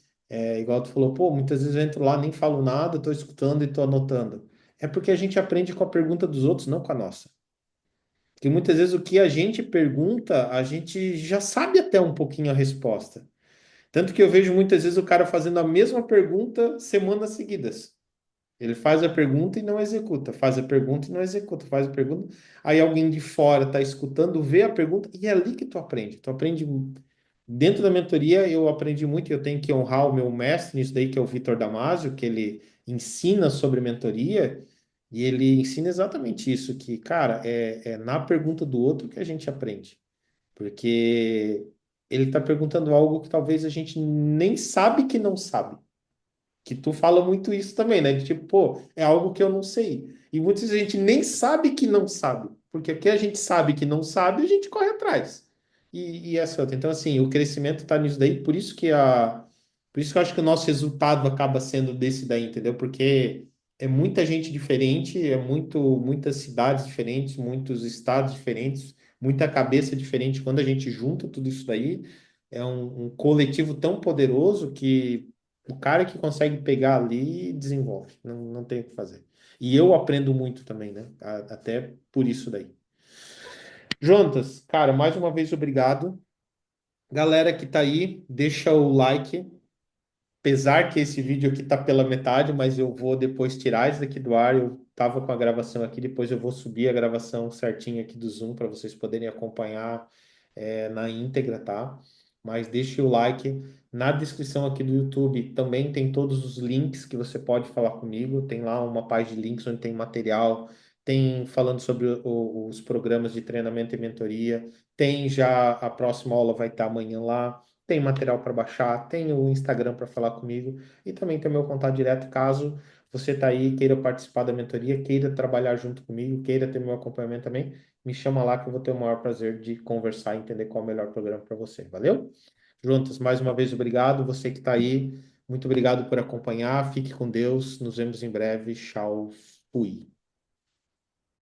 [SPEAKER 1] igual tu falou, pô, muitas vezes eu entro lá, nem falo nada, tô escutando e tô anotando. É porque a gente aprende com a pergunta dos outros, não com a nossa. Porque muitas vezes o que a gente pergunta, a gente já sabe até um pouquinho a resposta. Tanto que eu vejo muitas vezes o cara fazendo a mesma pergunta semanas seguidas. Ele faz a pergunta e não executa, faz a pergunta e não executa, faz a pergunta. Aí alguém de fora está escutando, vê a pergunta e é ali que tu aprende. Tu aprende dentro da mentoria, eu aprendi muito, e eu tenho que honrar o meu mestre nisso daí, que é o Vitor Damasio, que ele ensina sobre mentoria, e ele ensina exatamente isso, que, cara, é na pergunta do outro que a gente aprende. Porque ele está perguntando algo que talvez a gente nem sabe que não sabe. Que tu fala muito isso também, né? De tipo, pô, é algo que eu não sei. E muitas vezes a gente nem sabe que não sabe. Porque o que a gente sabe que não sabe, a gente corre atrás. E essa outra. Então, assim, o crescimento tá nisso daí, por isso que eu acho que o nosso resultado acaba sendo desse daí, entendeu? Porque é muita gente diferente, muitas cidades diferentes, muitos estados diferentes, muita cabeça diferente. Quando a gente junta tudo isso daí, é um coletivo tão poderoso que o cara que consegue pegar ali desenvolve, não tem o que fazer. E eu aprendo muito também, né? Até por isso daí. Jontas, cara, mais uma vez obrigado. Galera que tá aí, deixa o like. Apesar que esse vídeo aqui tá pela metade, mas eu vou depois tirar isso daqui do ar. Eu tava com a gravação aqui, depois eu vou subir a gravação certinha aqui do Zoom para vocês poderem acompanhar na íntegra, tá? Mas deixe o like. Na descrição aqui do YouTube também tem todos os links que você pode falar comigo. Tem lá uma página de links onde tem material, tem falando sobre os programas de treinamento e mentoria. Tem já a próxima aula vai estar amanhã lá. Tem material para baixar, tem o Instagram para falar comigo e também tem o meu contato direto caso você tá aí, queira participar da mentoria, queira trabalhar junto comigo, queira ter meu acompanhamento também, me chama lá que eu vou ter o maior prazer de conversar e entender qual é o melhor programa para você. Valeu? Juntos, mais uma vez, obrigado. Você que está aí, muito obrigado por acompanhar. Fique com Deus. Nos vemos em breve. Tchau. Fui.